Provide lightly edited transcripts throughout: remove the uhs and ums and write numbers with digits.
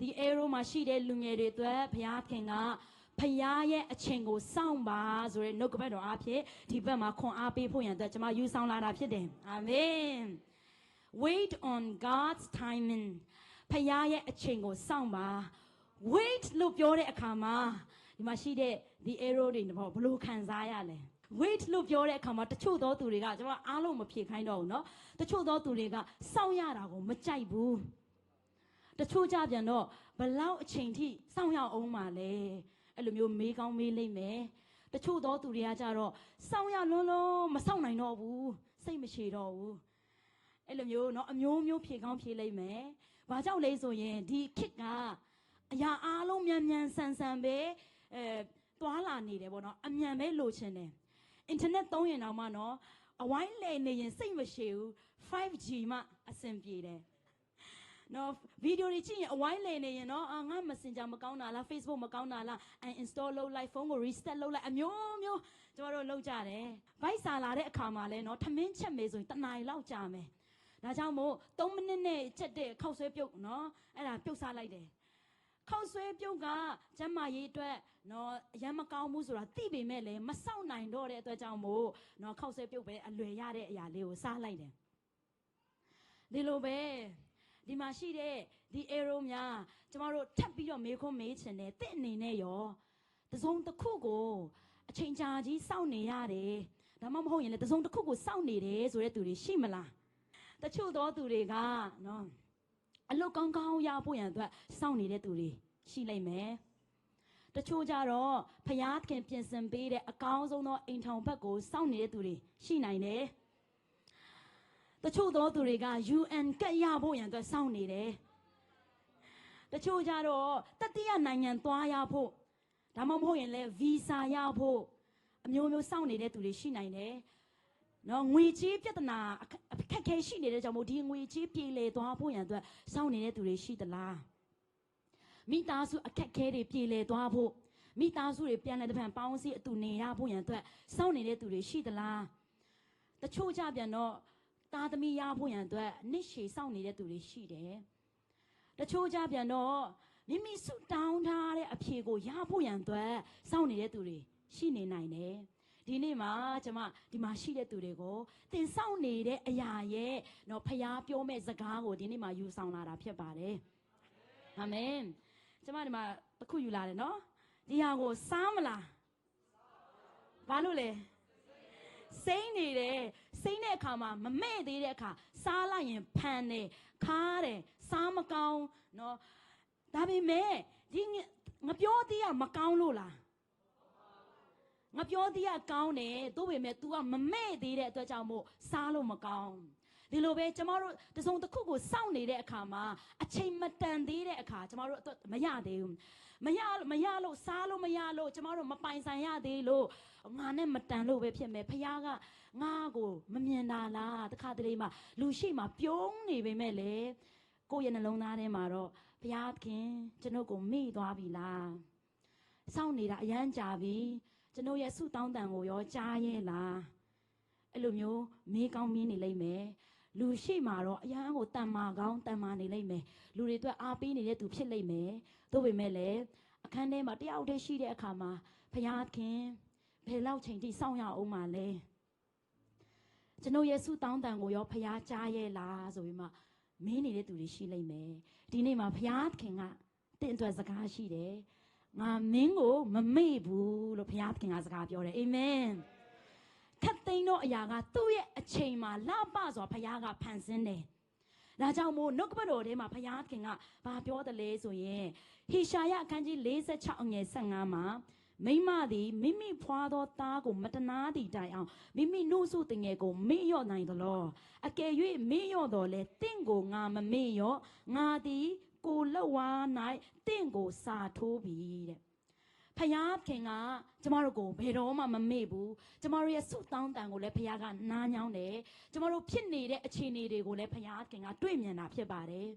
the arrow မှာရှိတဲ့လူငယ်တွေအတွက်ဘုရားခင်ကဖရားရဲ့အချိန်ကိုစောင့်ပါဆိုရဲနှုတ်ကပတ်တော်အဖြစ်ဒီဘက်မှာခွန်အားပေးဖို့ရန်အတွက်ကျွန်မယူဆောင်လာတာဖြစ်တယ်အာမင် wait on God's timing ဖရားရဲ့အချိန်ကိုစောင့်ပါ wait လို့ပြောတဲ့အခါမှာဒီမှာရှိတဲ့ the arrow တွေဘယ်လိုခံစားရလဲ wait လို့ပြောတဲ့အခါမှာတချို့သောသူတွေကကျွန်မအားလုံးမဖြေခိုင်းတော့ဘူးเนาะတချို့သောသူတွေကစောင့်ရတာကိုမကြိုက်ဘူးတချို့ကြပြန်တော့ဘလောက်အချိန်ထိစောင့်ရအောင်ပါလဲအဲ့လိုမျိုးမေးကောင်းမေးလိမ့်မယ်တချို့သောသူတွေကကြတော့စောင့်ရလွန်းလို့မစောင့်နိုင်တော့ဘူးစိတ်မရှိတော့ဘူးအဲ့လိုမျိုးเนาะအမျိုးမျိုးဖြေကောင်းဖြေလိမ့်မယ်ဘာကြောင့်လဲဆိုရင်ဒီခစ်ကအရာအားလုံးမြန်မြန်ဆန်ဆန်ပဲသွားလာနေတယ်ပေါ့နော်အမြန်ပဲလိုချင်တယ်အင်တာနက်သုံးရင်တော့မှနော်အဝိုင်းလဲနေရင်စိတ်မရှိဘူး 5G မှအဆင်ပြေတယ်နော်ဗီဒီယိုတွေကြည့်ရင်အဝိုင်းလဲနေရင်နော်ငါ Messenger မကောင်းတာလား Facebook မကောင်းတာလား uninstall လုပ်လိုက်ဖုန်းကို reset လုပ်လိုက်အမျိုးမျိုးကျမတို့လုပ်ကြတယ်ဗိုက်စာလာတဲ့အခါမှာလဲနော်ထမင်းချက်မယ်ဆိုရင်တနားရီလောက်ကြာမယ်ဒါကြောင့်မို့3မိနစ်နဲ့ချက်တဲ့ခောက်ဆွဲပြုတ်နော်အဲ့ဒါပြုတ်စားလိုက်တယ်ခောက်ဆွဲပြုတ်ကကျမရေးအတွက်နော်အရင်မကောင်းဘူးဆိုတာသိပေမဲ့လည်းမစောင့်နိုင်တော့တဲ့အတွက်ကြောင့်မို့နော်ခောက်ဆွဲပြုတ်ပဲအလွယ်ရတဲ့အရာလေးကိုစားလိုက်တယ်ဒီလိုပဲဒီမှာရှိတဲ့ဒီ arrow များကျမတို့ထပ်ပြီးတော့မေးခွန်းမေးချင်တယ်တဲ့အနေနဲ့ရောတစုံတစ်ခုကိုအချိန်ကြာကြီးစောင့်နေရတယ်ဒါမှမဟုတ်ရင်လည်းတစုံတစ်ခုကိုစောင့်နေတယ်ဆိုတဲ့သူတွေရှိမလားတချို့သောသူတွေကနော်အလုတ်ကောင်းကောင်းရဖို့ရန်အတွက်စောင့်နေတဲ့သူတွေရှိလိမ့်မယ်တချို့ကြတော့ဖျားခင်ပြင်ဆင်ပေးတဲ့အကောင်းဆုံးသောအိမ်ထောင်ဘက်ကိုစောင့်နေတဲ့သူတွေရှိနိုင်တယ်တချို့သောသူတွေက UN ကတ်ရဖို့ရန်အတွက်စောင့်နေတယ်တချို့ကြတော့တတိယနိုင်ငံသွားရဖို့ဒါမှမဟုတ်ရင်လည်း visa ရဖို့အမျိုးမျိုးစောင့်နေတဲ့သူတွေရှိနိုင်တယ်နော်ငွေကြေးပြဿနာအခက်ခဲရှိနေတဲ့ကြောင့်မို့ဒီငွေကြေးပြေလည်သွားဖို့ရန်အတွက်စောင့်နေတဲ့သူတွေရှိသလားမိသားစုအခက်ခဲတွေပြေလည်သွားဖို့မိသားစုတွေပြန်လည်တစ်ဖန်ပေါင်းစည်းအတူနေရဖို့ရန်အတွက်စောင့်နေတဲ့သူတွေရှိသလားတချို့ကြပြန်တော့သားသမီးရဖို့ရန်အတွက်နှစ်ရှည်စောင့်နေတဲ့သူတွေရှိတယ်တချို့ကြပြန်တော့မိမိဆုတောင်းထားတဲ့အဖြေကိုရဖို့ရန်အတွက်စောင့်နေတဲ့သူတွေရှိနေနိုင်တယ်ဒီနေ့မှာကျွန်မဒီမှာရှိတဲ့သူတွေကိုသင်ဆောင်နေတဲ့အရာရဲ့နော်ဖျားပြောမဲ့စကားကိုဒီနေ့မှာယူဆောင်လာတာဖြစ်ပါတယ်အာမင်ကျွန်မဒီမှာတစ်ခုယူလာတယ်နော်ဒီဟာကိုစားမလားဘာလို့လဲစိမ့်နေတယ်စိမ့်တဲ့အခါမှာမမဲ့သေးတဲ့အခါစားလိုက်ရင်ဖန်တယ်ခါတယ်စားမကောင်းနော်ဒါပေမဲ့ဒီငပြောသေးရမကောင်းလို့လားငါပြောသေးရကောင်းတယ်သို့ပေမဲ့ तू ကမမဲ့သေးတဲ့အတွက်ကြောင့်မို့စားလို့မကောင်းဒီလိုပဲကျမတို့တစုံတစ်ခုကိုစောင့်နေတဲ့အခါမှာအချိန်မတန်သေးတဲ့အခါကျမတို့မရသေးဘူးမရလို့စားလို့မရလို့ကျမတို့မပိုင်ဆိုင်ရသေးလို့ငါနဲ့မတန်လို့ပဲဖြစ်မယ်ဖခင်ကငါကိုမမြင်တာလားတခါတလေမှာလူရှိမှပြုံးနေပေမဲ့လေကိုယ့်ရဲ့နှလုံးသားထဲမှာတော့ဘုရားခင်ကျွန်ုပ်ကိုမေ့သွားပြီလားစောင့်နေတာအရန်ကြာပြီကျွန်ုပ်ရဲ့ဆုတောင်းတန်ကိုရောကြားရဲ့လားအဲ့လိုမျိုးမေးကောင်းမင်းနေလိမ့်မယ်လူရှိမှတော့အရန်ကိုတန်မာကောင်းတန်မာနေလိမ့်မယ်လူတွေအတွက်အားပေးနေတဲ့သူဖြစ်လိမ့်မယ်သို့ပေမဲ့လည်းအခန်းထဲမှာတယောက်တည်းရှိတဲ့အခါမှာဘုရားခင်ဘယ်လောက်ချိန်ထိစောင့်ရအောင်မလဲကျွန်ုပ်ရဲ့ဆုတောင်းတန်ကိုရောဘုရားကြားရဲ့လားဆိုပြီးမှမင်းနေတဲ့သူတွေရှိလိမ့်မယ်ဒီနေ့မှာဘုရားခင်ကတင့်အတွက်စကားရှိတယ်ငါမင်းကိုမမေ့ဘူးလို့ဘုရားခင်ကစကားပြောတယ်အာမင်ခတ်သိမ်းသောအရာကသူ့ရဲ့အချိန်မှာလှပစွာဘုရားကဖန်ဆင်းတယ်ဒါကြောင့်မို့နှုတ်ကပတ်တော်ထဲမှာဘုရားခင်ကဘာပြောတယ်လဲဆိုရင်ဟေရှာယအခန်းကြီး46အငယ်15မှာမိမသည်မိမိဖွာသောသားကိုမတနာသည့်တိုင်အောင်မိမိနှုတ်ဆုတငယ်ကိုမေ့လျော့နိုင်သလောအကယ်၍မေ့လျော့တော်လဲတင့်ကိုငါမမေ့လျော့ငါသည်ကိုလက်ဝါး၌တင့်ကိုစာထိုးပြီတဲ့ဖယားခင်ကကျမတို့ကိုဘယ်တော့မှမမေ့ဘူးကျမတို့ရဲ့ဆုတောင်းတန်ကိုလည်းဖယားကနားညောင်းတယ်ကျမတို့ဖြစ်နေတဲ့အခြေအနေတွေကိုလည်းဖယားခင်ကတွေ့မြင်တာဖြစ်ပါတယ်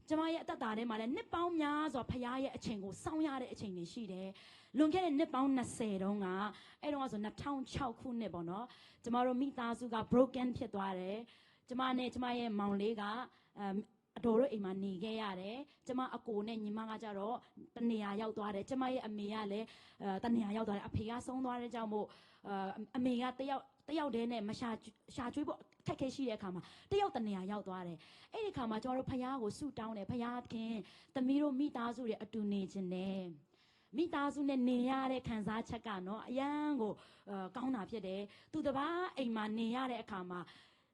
ကျမရဲ့အသက်တာထဲမှာလည်းနှစ်ပေါင်းများစွာဖယားရဲ့အချိန်ကိုစောင့်ရတဲ့အချိန်တွေရှိတယ်လွန်ခဲ့တဲ့နှစ်ပေါင်း20တုန်းကအဲ့တော့ဆို2006ခုနှစ်ပေါ့နော်ကျမတို့မိသားစုက broken ဖြစ်သွားတယ်ကျမနဲ့ကျမရဲ့မောင်လေးက အတော်တို့အိမ်မှာနေခဲ့ရတယ်ကျမအကိုနဲ့ညီမကကြတော့တနေရာရောက်သွားတယ်ကျမရဲ့အမေကလည်းတနေရာရောက်သွားတယ်အဖေကဆုံးသွားတဲ့ကြောင့်မို့အမေကတယောက်တည်းနဲ့မရှာကျွေးဖို့ခက်ခဲရှိတဲ့အခါမှာတယောက်တနေရာရောက်သွားတယ်အဲ့ဒီအခါမှာကျမတို့ဖခင်ကိုဆုတောင်းတယ်ဖခင်သမီးတို့မိသားစုတွေအတူနေခြင်းနဲ့မိသားစုနဲ့နေရတဲ့ခံစားချက်ကနော်အရန်ကိုကောင်းတာဖြစ်တယ်သူတစ်ပါးအိမ်မှာနေရတဲ့အခါမှာ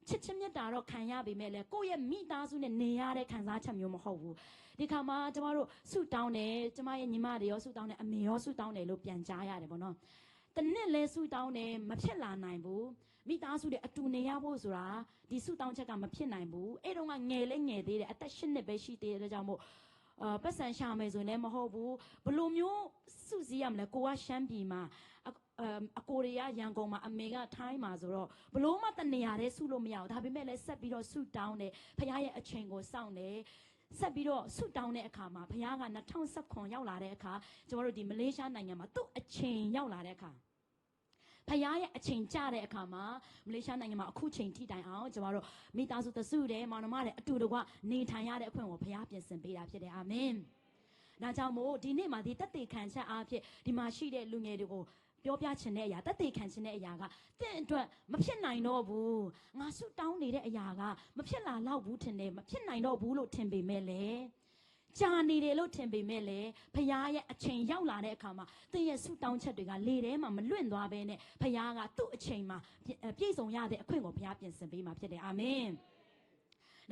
ချစ်ချင်းမြတ်တာတော့ခံရပေမဲ့လည်းကိုယ့်ရဲ့မိသားစုနဲ့နေရတဲ့ခံစားချက်မျိုးမဟုတ်ဘူးဒီခါမှာကျမတို့ဆုတောင်းတယ်ကျမရဲ့ညီမတွေရောဆုတောင်းတယ်အမေရောဆုတောင်းတယ်လို့ပြန်ကြားရတယ်ပေါ့နော်တနစ်လဲဆုတောင်းတယ်မဖြစ်လာနိုင်ဘူးမိသားစုတွေအတူနေရဖို့ဆိုတာဒီဆုတောင်းချက်ကမဖြစ်နိုင်ဘူးအဲ့တော့ငယ်လေးငယ်သေးတယ်အသက်8နှစ်ပဲရှိသေးတဲ့ကြောင့်မို့ပတ်စံရှာမယ်ဆိုရင်လည်းမဟုတ်ဘူးဘလို့မျိုးစုစည်းရမလဲကိုကရှမ်းပြည်မှာအကိုတွေကရန်ကုန်မှာအမေကထိုင်းမှာဆိုတော့ဘလို့မှတနေရာတည်းဆုလို့မရဘူးဒါပေမဲ့လည်းဆက်ပြီးတော့ဆုတောင်းတယ်ဖခင်ရဲ့အချိန်ကိုစောင့်တယ်ဆက်ပြီးတော့ဆုတောင်းတဲ့အခါမှာဖခင်က2019ရောက်လာတဲ့အခါကျမတို့ဒီမလေးရှားနိုင်ငံမှာသူ့အချိန်ရောက်လာတဲ့အခါဖခင်ရဲ့အချိန်ကျတဲ့အခါမှာမလေးရှားနိုင်ငံမှာအခုချိန်ထိတိုင်အောင်ကျမတို့မိသားစုတစုတည်းမောင်နှမတွေအတူတကွနေထိုင်ရတဲ့အခွင့်ကိုဖခင်ပြင်ဆင်ပေးတာဖြစ်တယ်အာမင်ဒါကြောင့်မို့ဒီနေ့မှာဒီတက်တေခံချက်အားဖြင့်ဒီမှာရှိတဲ့လူငယ်တွေကိုပြောပြချင်တဲ့အရာတက်တေခံချင်တဲ့အရာကတင့်အတွက်မဖြစ်နိုင်တော့ဘူးငါဆုတောင်းနေတဲ့အရာကမဖြစ်လာတော့ဘူးထင်တယ်မဖြစ်နိုင်တော့ဘူးလို့ထင်ပေမဲ့လေကြာနေတယ်လို့ထင်ပေမဲ့လေဖခင်ရဲ့အချိန်ရောက်လာတဲ့အခါမှာသင်ရဲ့ဆုတောင်းချက်တွေကလေထဲမှာမလွင့်သွားဘဲနဲ့ဖခင်ကသူ့အချိန်မှာပြည့်စုံရတဲ့အခွင့်ကိုဖခင်ပြင်ဆင်ပေးမှာဖြစ်တယ်အာမင်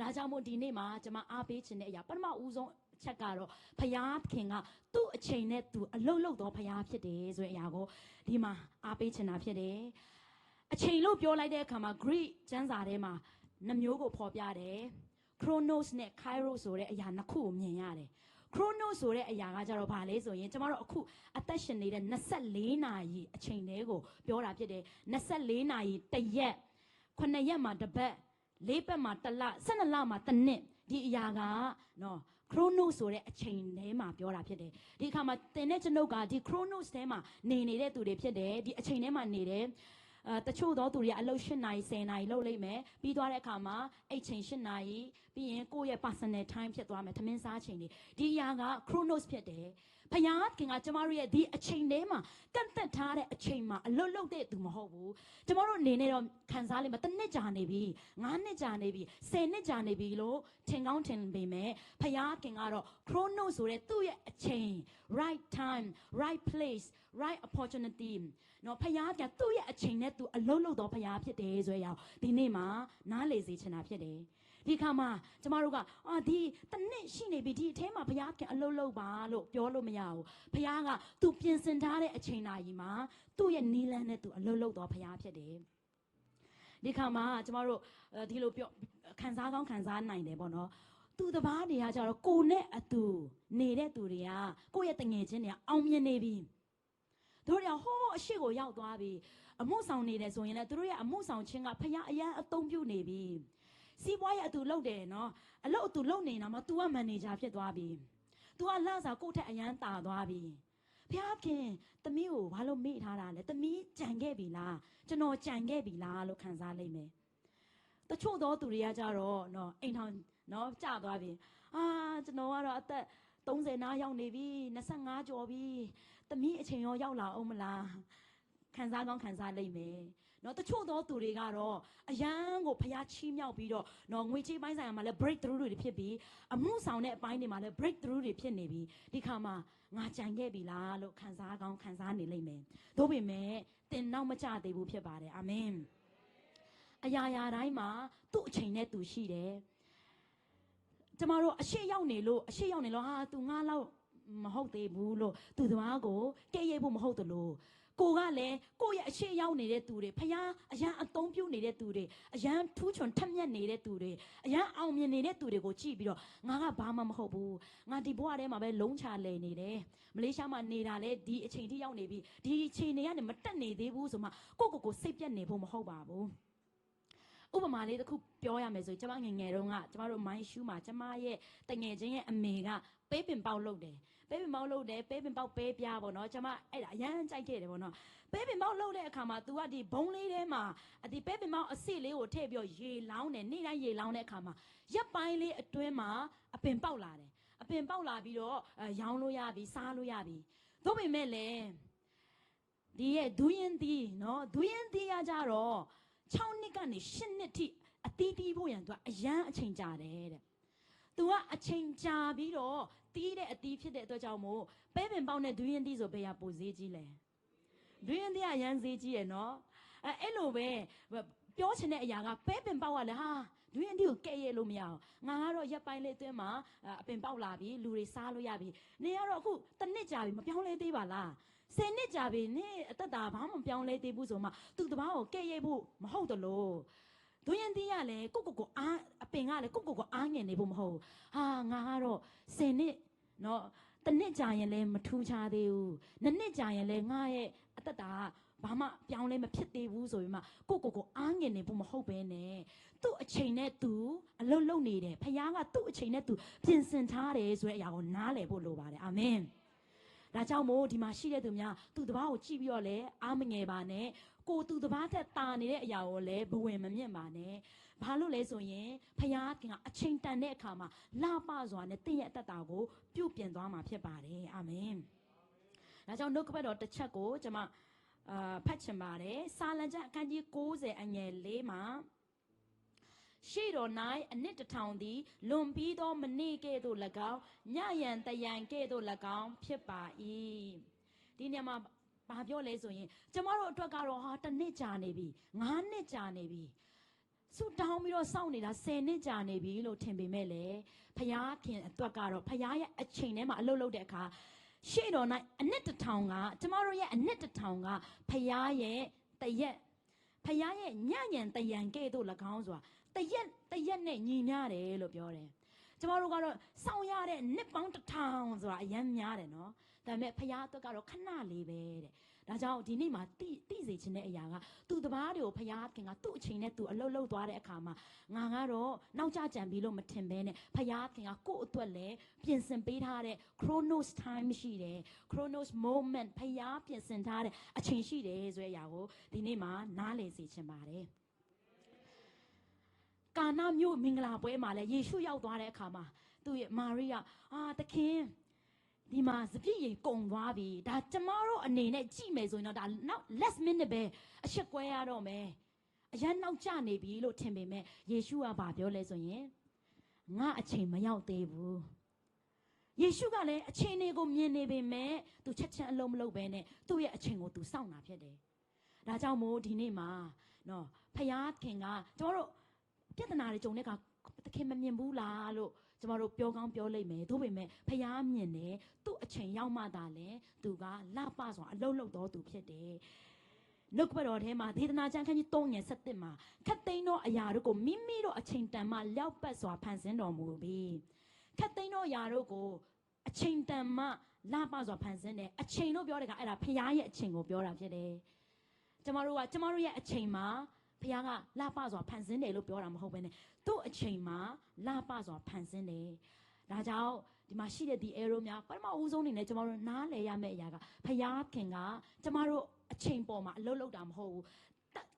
ဒါကြောင့်မို့ဒီနေ့မှာကျွန်မအားပေးခြင်းတဲ့အရာပထမဦးဆုံးချက်ကတော့ဖခင်ကသူ့အချိန်နဲ့သူအလုတ်လုတ်တော့ဖခင်ဖြစ်တယ်ဆိုတဲ့အရာကိုဒီမှာအားပေးခြင်းတာဖြစ်တယ်အချိန်လို့ပြောလိုက်တဲ့အခါမှာ Greek ကျမ်းစာထဲမှာနှမျိုးကိုဖော်ပြတယ် Chronos နဲ့ Kairos ဆိုတဲ့အရာနှစ်ခုကိုမြင်ရတယ် Chronos ဆိုတဲ့အရာကကြတော့ဘာလဲဆိုရင်ကျမတို့အခုအသက်ရှင်နေတဲ့24နာရီအချိန်လေးကိုပြောတာဖြစ်တယ်24နာရီတစ်ရက်9ရက်မှာတစ်ပတ်4ပတ်မှာတစ်လ12လမှာတစ်နှစ်ဒီအရာကနော် Chronos ဆိုတဲ့အချိန်ထဲမှာပြောတာဖြစ်တယ်ဒီအခါမှာသင်တဲ့ကျွန်ုပ်ကဒီ Chronos ထဲမှာနေနေတဲ့သူတွေဖြစ်တယ်ဒီအချိန်ထဲမှာနေတယ်တချို့သောသူတွေကအလုပ်8နာရီ10နာရီလုပ်လိုက်မယ်ပြီးသွားတဲ့အခါမှာအဲ့ချိန်8နာရီပြီးရင်ကိုယ့်ရဲ့ personal time ဖြစ်သွားမယ်သမင်းစားချိန်တွေဒီအရာက Chronos ဖြစ်တယ်ဖခင်ကကျမတို့ရဲ့ဒီအချိန်ထဲမှာကန့်သက်ထားတဲ့အချိန်မှာအလွတ်လွတ်တဲ့သူမဟုတ်ဘူးကျမတို့အနေနဲ့တော့ခံစားလိမ့်မယ်တစ်နှစ်ကြာနေပြီ9နှစ်ကြာနေပြီ10နှစ်ကြာနေပြီလို့ထင်ကောင်းထင်ပေမဲ့ဖခင်ကတော့ Chronos ဆိုတဲ့သူ့ရဲ့အချိန် right time right place right opportunity နော်ဖခင်ကသူ့ရဲ့အချိန်နဲ့သူအလွတ်လွတ်တော့ဖခင်ဖြစ်တယ်ဆိုရအောင်ဒီနေ့မှာနားလေစေချင်တာဖြစ်တယ်ဒီခါမှာကျမတို့ကဒီတစ်နှစ်ရှိနေပြီဒီအထဲမှာဘုရားခင်အလုပ်လုပ်ပါလို့ပြောလို့မရဘူးဘုရားကသူပြင်ဆင်ထားတဲ့အချိန်နာရီမှာသူ့ရဲ့နီးလန်းနဲ့သူအလုပ်လုပ်တော့ဘုရားဖြစ်တယ်ဒီခါမှာကျမတို့ဒီလိုပြောခံစားကောင်းခံစားနိုင်တယ်ပေါ့နော်သူတစ်ပါးတွေကကြတော့ကိုနဲ့အတူနေတဲ့သူတွေကကိုယ့်ရဲ့တငယ်ချင်းတွေကအောင်မြင်နေပြီသူတို့ကဟိုးအရှိကိုရောက်သွားပြီအမှုဆောင်နေတယ်ဆိုရင်လည်းသူတို့ရဲ့အမှုဆောင်ခြင်းကဘုရားအရန်အသုံးပြုနေပြီစီးပွားရေးအတူလုပ်တယ်နော်အလုပ်အတူလုပ်နေတာမှ तू ကမန်နေဂျာဖြစ်သွားပြီ तू ကလစာကိုယ့်ထက်အရန်တာသွားပြီဘုရားခင်သမီးကိုဘာလို့မေ့ထားတာလဲသမီးကြံခဲ့ပြီလားကျွန်တော်ကြံခဲ့ပြီလားလို့ခံစားလိုက်မယ်တချို့သောသူတွေကကြတော့နော်အိမ်ထောင်နော်ကြသွားပြီကျွန်တော်ကတော့အသက်30နားရောက်နေပြီ25ကျော်ပြီသမီးအချိန်ရောရောက်လာအောင်မလားခံစားကောင်းခံစားလိုက်မယ်နော်တချို့သောသူတွေကတော့အရန်ကိုဖျားချီးမြှောက်ပြီးတော့နော်ငွေကြေးပိုင်းဆိုင်ရာမှာလည်း break through တွေဖြစ်ပြီးအမှုဆောင်တဲ့အပိုင်းတွေမှာလည်း break through တွေဖြစ်နေပြီးဒီခါမှာငါကြံခဲ့ပြီလားလို့ခံစားကောင်းခံစားနေလိမ့်မယ်သို့ပေမဲ့တင်နောက်မကျသေးဘူးဖြစ်ပါတယ်အာမင်အရာရာတိုင်းမှာသူ့အချိန်နဲ့သူရှိတယ်ကျမတို့အရှိရောက်နေလို့သူငါလောက်မဟုတ်သေးဘူးလို့သူသမားကိုကဲ့ရဲ့ဖို့မဟုတ်တယ်လို့ကိုကလည်းကိုယ့်ရဲ့အရှိရောက်နေတဲ့သူတွေဖျားအရန်အသုံးပြုနေတဲ့သူတွေအရန်ထူးချွန်ထက်မြက်နေတဲ့သူတွေအရန်အောင်မြင်နေတဲ့သူတွေကိုကြည့်ပြီးတော့ငါကဘာမှမဟုတ်ဘူးငါဒီဘဝထဲမှာပဲလုံးချလည်နေတယ်မလေးရှားမှာနေတာလေဒီအချိန်ထိရောက်နေပြီဒီအချိန်တွေကနေမတက်နေသေးဘူးဆိုမှကိုစိတ်ပြတ်နေဖို့မဟုတ်ပါဘူးဥပမာလေးတစ်ခုပြောရမယ်ဆိုကျမငယ်ငယ်တုန်းကကျမတို့မိုင်းရှူးမှာကျမရဲ့တငယ်ချင်းရဲ့အမေက ပေးပင်ပေါက်လုပ်တယ်ပေးပင်ပေါက်လုပ်တယ်ပေးပင်ပေါက်ပေးပြားပေါ့နော်ကျွန်မအဲ့ဒါအရန်ကြိုက်ခဲ့တယ်ပေါ့နော်ပေးပင်ပေါက်လုပ်တဲ့အခါမှာ तू ကဒီဘုံလေးထဲမှာဒီပေးပင်ပေါက်အစ်စ်လေးကိုထည့်ပြီးရေလောင်းတယ်နေ့တိုင်းရေလောင်းတဲ့အခါမှာရက်ပိုင်းလေးအတွင်းမှာအပင်ပေါက်လာတယ်အပင်ပေါက်လာပြီးတော့ရောင်းလို့ရပြီစားလို့ရပြီသို့ပေမဲ့လည်းဒီရဲ့ဒူးရင်သီးနော်ဒူးရင်သီးရကြတော့6နှစ်ကနေ10နှစ်ထိအတီးတီးဖို့ရန် तू အရန်အချိန်ကြာတယ်တဲ့သူကအချိန်ကြာပြီးတော့တီးတဲ့အတီးဖြစ်တဲ့အတွက်ကြောင့်မို့ပဲပင်ပေါက်နဲ့ဒူးရင်သီးဆိုဘယ်ဟာပိုဈေးကြီးလဲဒူးရင်သီးကရန်ဈေးကြီးရယ်နော်အဲ့လိုပဲပြောချင်တဲ့အရာကပဲပင်ပေါက်ကလည်းဟာဒူးရင်သီးကိုကဲ့ရဲ့လို့မရအောင်ငါကတော့ရက်ပိုင်းလေးအတွင်းမှာအပင်ပေါက်လာပြီလူတွေစားလို့ရပြီနေကတော့အခုတစ်နှစ်ကြာပြီမပြောင်းလဲသေးပါလား10နှစ်ကြာပြီနေအသက်တာဘာမှမပြောင်းလဲသေးဘူးဆိုမှသူတပားကိုကဲ့ရဲ့ဖို့မဟုတ်တလို့ဒူးရင်သီးကလည်းကိုအားအပင်ကလည်းကိုအားငင်နေဖို့မဟုတ်ဟာငါကတော့10နှစ်နော်တစ်နှစ်ကြာရင်လည်းမထူးခြားသေးဘူးနှစ်နှစ်ကြာရင်လည်းငါရဲ့အသက်တာဘာမှပြောင်းလဲမဖြစ်သေးဘူးဆိုပြီးမှကိုအားငင်နေဖို့မဟုတ်ပဲနဲ့သူ့အချိန်နဲ့သူအလုံးလုံးနေတယ်ဖခင်ကသူ့အချိန်နဲ့သူပြင်ဆင်ထားတယ်ဆိုတဲ့အရာကိုနားလည်ဖို့လိုပါတယ်အာမင်ဒါကြောင့်မို့ဒီမှာရှိတဲ့သူများသူတပားကိုကြည့်ပြီးတော့လည်းအားမငယ်ပါနဲ့ကိုသူတပားထက်တာနေတဲ့အရာကိုလည်းဘဝင်မမြင့်ပါနဲ့ဘာလို့လဲဆိုရင်ဖခင်ကအချိန်တန်တဲ့အခါမှာလှပစွာနဲ့တင့်ရဲ့အသက်တာကိုပြုပြင်သွားမှာဖြစ်ပါတယ်အာမင်ဒါကြောင့်နှုတ်ကပတ်တော်တစ်ချက်ကိုကျွန်မဖတ်ချင်ပါတယ်စာလံကျမ်းအခန်းကြီး90အငယ်4မှာရှိတော်၌အနှစ်တစ်ထောင်သည်လွန်ပြီးသောမနေ့ကဲ့သို့၎င်းညရန်တရန်ကဲ့သို့၎င်းဖြစ်ပါ၏ဒီနေရာမှာဘာပြောလဲဆိုရင်ကျမတို့အတွက်ကတော့ဟာတစ်နှစ်ကြာနေပြီ9နှစ်ကြာနေပြီဆူတောင်းပြီးတော့စောင့်နေတာ10နှစ်ကြာနေပြီလို့ထင်ပေမဲ့လေဖခင်အတွက်ကတော့ဖခင်ရဲ့အချိန်ထဲမှာအလုပ်လုပ်တဲ့အခါရှိတော်၌အနှစ်တစ်ထောင်ကကျမတို့ရဲ့အနှစ်တစ်ထောင်ကဖခင်ရဲ့တရက်ဖခင်ရဲ့ညညံတရံကဲ့သို့၎င်းဆိုတာတရက်နဲ့ညီမျှတယ်လို့ပြောတယ်ကျမတို့ကတော့စောင့်ရတဲ့နှစ်ပေါင်း1000ဆိုတာအရင်များတယ်နော်ဒါပေမဲ့ဖခင်အတွက်ကတော့ခဏလေးပဲတဲ့ဒါကြောင့်ဒီနေ့မှာတိစေချင်တဲ့အရာကသူ့တပားတွေကိုဖခင်ကသူ့အချိန်နဲ့သူအလုပ်လုပ်သွားတဲ့အခါမှာငါကတော့နောက်ကျကြံပြီလို့မထင်ဘဲနဲ့ဖခင်ကကိုယ့်အတွက်လည်းပြင်ဆင်ပေးထားတဲ့ chronos time ရှိတယ် chronos moment ဖခင်ပြင်ဆင်ထားတဲ့အချိန်ရှိတယ်ဆိုတဲ့အရာကိုဒီနေ့မှာနားလည်စေချင်ပါတယ်ကာနာမြို့မင်္ဂလာပွဲမှာလည်းယေရှုရောက်သွားတဲ့အခါမှာသူ့ရဲ့မာရိယသခင်ဒီမှာစပြည့်ရင်ကုံသွားပြီဒါကျမတို့အနေနဲ့ကြည့်မယ်ဆိုရင်တော့ဒါနောက် last minute ပဲအချက်ကွဲရတော့မယ်အရန်နောက်ကျနေပြီလို့ထင်ပေမဲ့ယေရှုကဘာပြောလဲဆိုရင်ငါအချိန်မရောက်သေးဘူးယေရှုကလည်းအချိန်တွေကိုမြင်နေပေမဲ့သူချက်အလုံးမလုပ်ဘဲနဲ့သူ့ရဲ့အချိန်ကိုသူစောင့်တာဖြစ်တယ်ဒါကြောင့်မို့ဒီနေ့မှာနော်ဖခင်ကကျမတို့ပြဿနာတွေကြုံတဲ့အခါသခင်မမြင်ဘူးလားလို့ကျမတို့ပြောကောင်းပြောလိမ့်မယ်သို့ပေမဲ့ဖခင်မြင်တယ်သူ့အချိန်ရောက်မှသာလဲသူကလှပစွာအလုံးလုံးတော်သူဖြစ်တယ်နှုတ်ကပတ်တော်ထဲမှာဒေသနာကျမ်းခန်းကြီး3:17မှာခတ်သိမ်းသောအရာတို့ကိုမိမိတို့အချိန်တန်မှလျောက်ပတ်စွာဖန်ဆင်းတော်မူပြီးခတ်သိမ်းသောအရာတို့ကိုအချိန်တန်မှလှပစွာဖန်ဆင်းတယ်အချိန်လို့ပြောတဲ့ကအဲ့ဒါဖခင်ရဲ့အချိန်ကိုပြောတာဖြစ်တယ်ကျမတို့ရဲ့အချိန်မှာဖခင်ကလှပစွာဖန်ဆင်းတယ်လို့ပြောတာမဟုတ်ဘဲနဲ့သူ့အချိန်မှာလှပစွာဖန်ဆင်းတယ်ဒါကြောင့်ဒီမှာရှိတဲ့ဒီ arrow များပထမဦးဆုံးအနေနဲ့ကျမတို့နားလည်ရမယ့်အရာကဖခင်ကကျမတို့အချိန်ပေါ်မှာအလုပ်လုပ်တာမဟုတ်ဘူး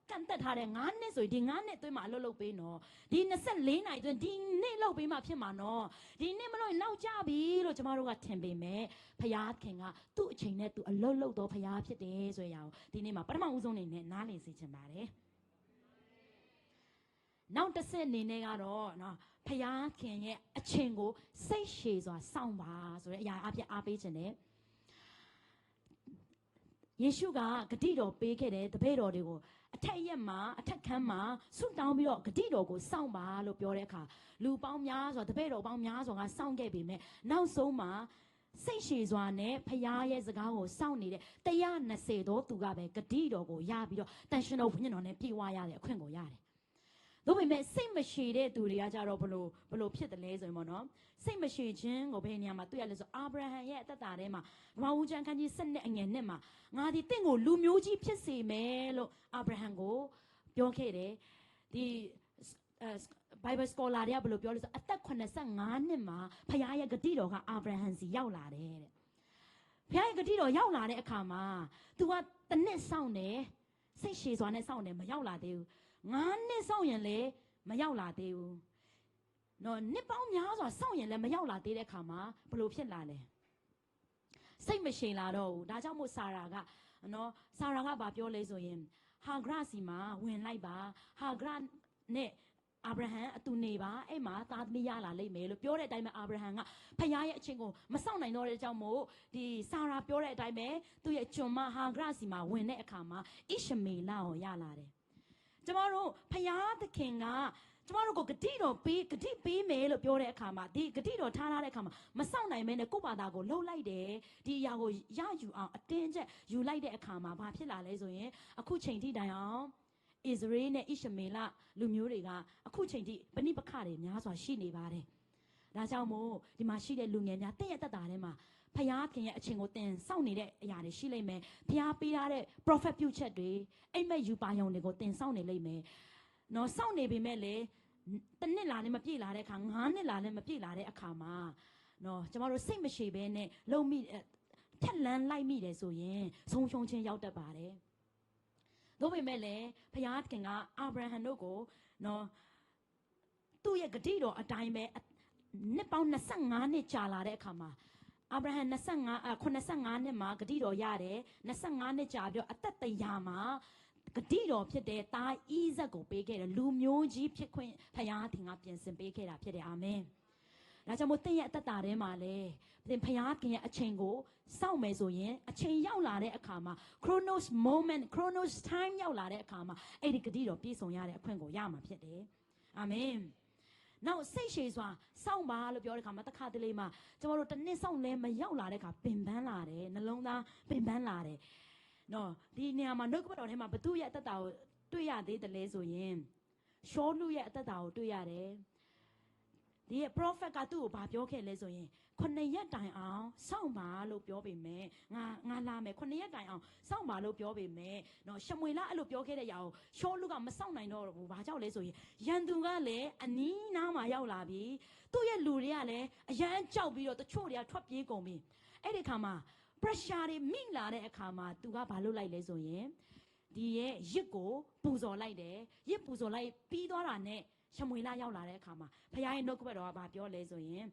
ကန့်သက်ထားတဲ့9နှစ်ဆိုရင်ဒီ9နှစ်အတွင်းမှာအလုပ်လုပ်ပေးနော်ဒီ24နိုင်အတွင်းဒီနေ့လုပ်ပေးမှဖြစ်မှာနော်ဒီနေ့မလို့နောက်ကျပြီလို့ကျမတို့ကထင်ပေမဲ့ဖခင်ကသူ့အချိန်နဲ့သူအလုပ်လုပ်တော့ဖခင်ဖြစ်တယ်ဆိုရအောင်ဒီနေ့မှာပထမဦးဆုံးအနေနဲ့နားလည်စေချင်ပါတယ်နောက်တစ်ဆင့်အနေနဲ့ကတော့နော်ဖခင်ရဲ့အချိန်ကိုစိတ်ရှည်စွာစောင့်ပါဆိုတဲ့အရာအပြည့်အားပေးခြင်းနဲ့ယေရှုကဂတိတော်ပေးခဲ့တဲ့တပည့်တော်တွေကိုအထက်ရက်မှာအထက်ခန်းမှာဆုတောင်းပြီးတော့ဂတိတော်ကိုစောင့်ပါလို့ပြောတဲ့အခါလူပေါင်းများစွာတပည့်တော်ပေါင်းများစွာကစောင့်ခဲ့ပေမဲ့နောက်ဆုံးမှာစိတ်ရှည်စွာနဲ့ဖခင်ရဲ့စကားကိုစောင့်နေတဲ့120သောသူကပဲဂတိတော်ကိုရပြီးတော့တန်ရှင်တော်ဘုရင်တော်နဲ့ပြေဝရတဲ့အခွင့်ကိုရတယ်။ဒါပေမဲ့စိတ်မရှိတဲ့သူတွေကကြတော့ဘလို့ဖြစ်တယ်လဲဆိုရင်ပေါ့နော်စိတ်မရှိခြင်းကိုဘယ်နေရာမှာတွေ့ရလဲဆိုအာဗြဟံရဲ့အသက်တာထဲမှာဗမာဦးကျမ်းခန်းကြီး7အငယ်1မှာငါဒီတင့်ကိုလူမျိုးကြီးဖြစ်စေမယ်လို့အာဗြဟံကိုပြောခဲ့တယ်။ဒီ Bible scholar တွေကဘယ်လိုပြောလဲဆိုအသက်85နှစ်မှာဖခင်ရဲ့ဂတိတော်ကအာဗြဟံစီရောက်လာတယ်တဲ့ဖခင်ရဲ့ဂတိတော်ရောက်လာတဲ့အခါမှာ तू ကတစ်နှစ်စောင့်တယ်စိတ်ရှည်စွာနဲ့စောင့်တယ်မရောက်လာသေးဘူး9နှစ်စောင့်ရင်လည်းမရောက်လာသေးဘူးနော်နှစ်ပေါင်းများစွာစောင့်ရင်လည်းမရောက်လာသေးတဲ့အခါမှာဘယ်လိုဖြစ်လာလဲစိတ်မရှည်လာတော့ဘူးဒါကြောင့်မို့ဆာရာကနော်ဆာရာကဘာပြောလဲဆိုရင်ဟာဂရစီမှာဝင်လိုက်ပါဟာဂရနဲ့အာဗြဟံအတူနေပါအဲ့မှာသားသမီးရလာလိမ့်မယ်လို့ပြောတဲ့အတိုင်းပဲအာဗြဟံကဖခင်ရဲ့အချင်းကိုမစောင့်နိုင်တော့တဲ့ကြောင့်မို့ဒီဆာရာပြောတဲ့အတိုင်းပဲသူ့ရဲ့ကျွန်မဟာဂရစီမှာဝင်တဲ့အခါမှာဣရှမေလကိုရလာတယ်ကျမတို့ဖခင်သခင်ကကျမတို့ကိုဂတိတော်ပေးဂတိပေးမယ်လို့ပြောတဲ့အခါမှာဒီဂတိတော်ထားတဲ့အခါမှာမစောင့်နိုင်မဲနဲ့ကိုယ့်ဘာသာကိုလှုပ်လိုက်တယ်ဒီအရာကိုရယူအောင်အတင်းကျပ်ယူလိုက်တဲ့အခါမှာဘာဖြစ်လာလဲဆိုရင်အခုချိန်ထိတိုင်အောင်ဣသရေလနဲ့ဣရှမေလလူမျိုးတွေကအခုချိန်ထိပဏိပခတွေများစွာရှိနေပါတယ်ဒါကြောင့်မို့ဒီမှာရှိတဲ့လူငယ်များတည့်ရတက်တာထဲမှာဖခင်ရဲ့အချင်းကိုတင်စောင့်နေတဲ့အရာတွေရှိလိမ့်မယ်ဖခင်ပေးထားတဲ့ prophet ပြုချက်တွေအိမ်မက်ယူပါယုံတွေကိုတင်စောင့်နေလိမ့်မယ်နော်စောင့်နေပေမဲ့လေတစ်နှစ်လာလည်းမပြည့်လာတဲ့အခါ9နှစ်လာလည်းမပြည့်လာတဲ့အခါမှာနော်ကျမတို့စိတ်မရှိဘဲနဲ့လုံမိထက်လန်းလိုက်မိတယ်ဆိုရင်ဆုံးရှုံးခြင်းရောက်တတ်ပါတယ်ဒါပေမဲ့လည်းဘုရားသခင်ကအာဗြဟံတို့ကိုနော်သူ့ရဲ့ဂတိတော်အတိုင်းပဲနှစ်ပေါင်း25နှစ်ကြာလာတဲ့အခါမှာအာဗြဟံ85နှစ်မှာဂတိတော်ရတယ်25နှစ်ကြာပြီးတော့အသက်100မှာဂတိတော်ဖြစ်တဲ့သားဣဇက်ကိုပေးခဲ့တယ်လူမျိုးကြီးဖြစ်ခွင့်ဘုရားသခင်ကပြင်ဆင်ပေးခဲ့တာဖြစ်တယ်အာမင်ဒါကြောင့်မို့သင်ရဲ့အသက်တာထဲမှာလေသင်ဘုရားသခင်ရဲ့အချိန်ကိုစောင့်မယ်ဆိုရင်အချိန်ရောက်လာတဲ့အခါမှာ Chronos moment Chronos time ရောက်လာတဲ့အခါမှာအဲ့ဒီဂတိတော်ပြည့်စုံရတဲ့အခွင့်ကိုရမှာဖြစ်တယ်အာမင်နောက်စိတ်ရှည်စွာစောင့်ပါလို့ပြောတဲ့ခါမှာတစ်ခါတလေမှာကျမတို့တစ်နှစ်စောင့်လဲမရောက်လာတဲ့ခါပင်ပန်းလာတယ်နှလုံးသားပင်ပန်းလာတယ်နော်ဒီနေရာမှာနှုတ်ကပတ်တော်ထဲမှာဘသူရဲ့အသက်တာကိုတွေ့ရသေးတယ်လဲဆိုရင်ရှောလူရဲ့အသက်တာကိုတွေ့ရတယ်ဒီရဲ့ prophet ကသူ့ကိုဗာပြောခဲ့လဲဆိုရင်9ရက်တိုင်အောင်စောင့်ပါလို့ပြောပေမဲ့ငါလာမယ်9ရက်တိုင်အောင်စောင့်ပါလို့ပြောပေမဲ့နော်ရှမွေလအဲ့လိုပြောခဲ့တဲ့အရာကိုရှောလူကမစောင့်နိုင်တော့ဘူးဘာကြောင့်လဲဆိုရင်ရန်သူကလည်းအနီးနားမှာရောက်လာပြီသူ့ရဲ့လူတွေကလည်းအရန်ကြောက်ပြီးတော့တချို့တွေကထွက်ပြေးကုန်ပြီအဲ့ဒီခါမှာ pressure တွေမိလာတဲ့အခါမှာသူကဘာလုပ်လိုက်လဲဆိုရင်ဒီရဲ့ရစ်ကိုပူဇော်လိုက်တယ်ရစ်ပူဇော်လိုက်ပြီးသွားတာနဲ့ရှမွေလရောက်လာတဲ့အခါမှာဖခင်ရဲ့နှုတ်ကပတ်တော်ကဘာပြောလဲဆိုရင်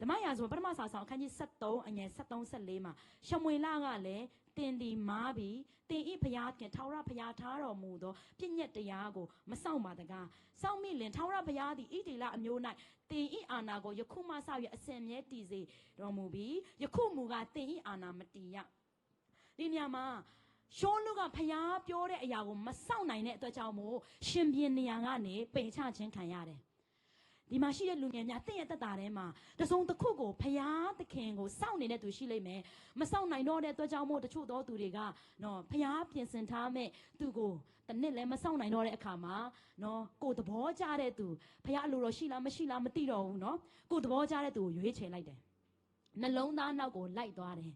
ဓမ္မရာဇဝင်ပထမစာဆောင်အခန်းကြီး73အငယ်73-74မှာရှမွေလကလည်းတင်ဒီမားပြီးတင်ဤဖခင်ထာဝရဖခင်ထားတော်မူသောပြည့်ညက်တရားကိုမဆောင်ပါတကားစောင့်မိလင်ထာဝရဘုရားသည်ဣတိလအမျိုး၌တင်ဤအာနာကိုယခုမှစ၍အစဉ်မြဲတည်စေတော်မူပြီးယခုမူကတင်ဤအာနာမတည်ရဒီနေရာမှာရှောလူကဖျားပြောတဲ့အရာကိုမစောင့်နိုင်တဲ့အတွက်ကြောင့်မို့ရှင်ပြန်နေရာကနေပယ်ချခြင်းခံရတယ်ဒီမှာရှိတဲ့လူငယ်များတင့်ရဲ့တက်တာထဲမှာတစုံတစ်ခုကိုဖျားသခင်ကိုစောင့်နေတဲ့သူရှိလိမ့်မယ်မစောင့်နိုင်တော့တဲ့အတွက်ကြောင့်မို့တချို့သောသူတွေကနော်ဖျားပြင်ဆင်ထားမဲ့သူကိုတနစ်လည်းမစောင့်နိုင်တော့တဲ့အခါမှာနော်ကိုသဘောကျတဲ့သူဖျားအလိုတော်ရှိလားမရှိလားမသိတော့ဘူးနော်ကိုသဘောကျတဲ့သူကိုရွေးချယ်လိုက်တယ်နှလုံးသားနောက်ကိုလိုက်သွားတယ်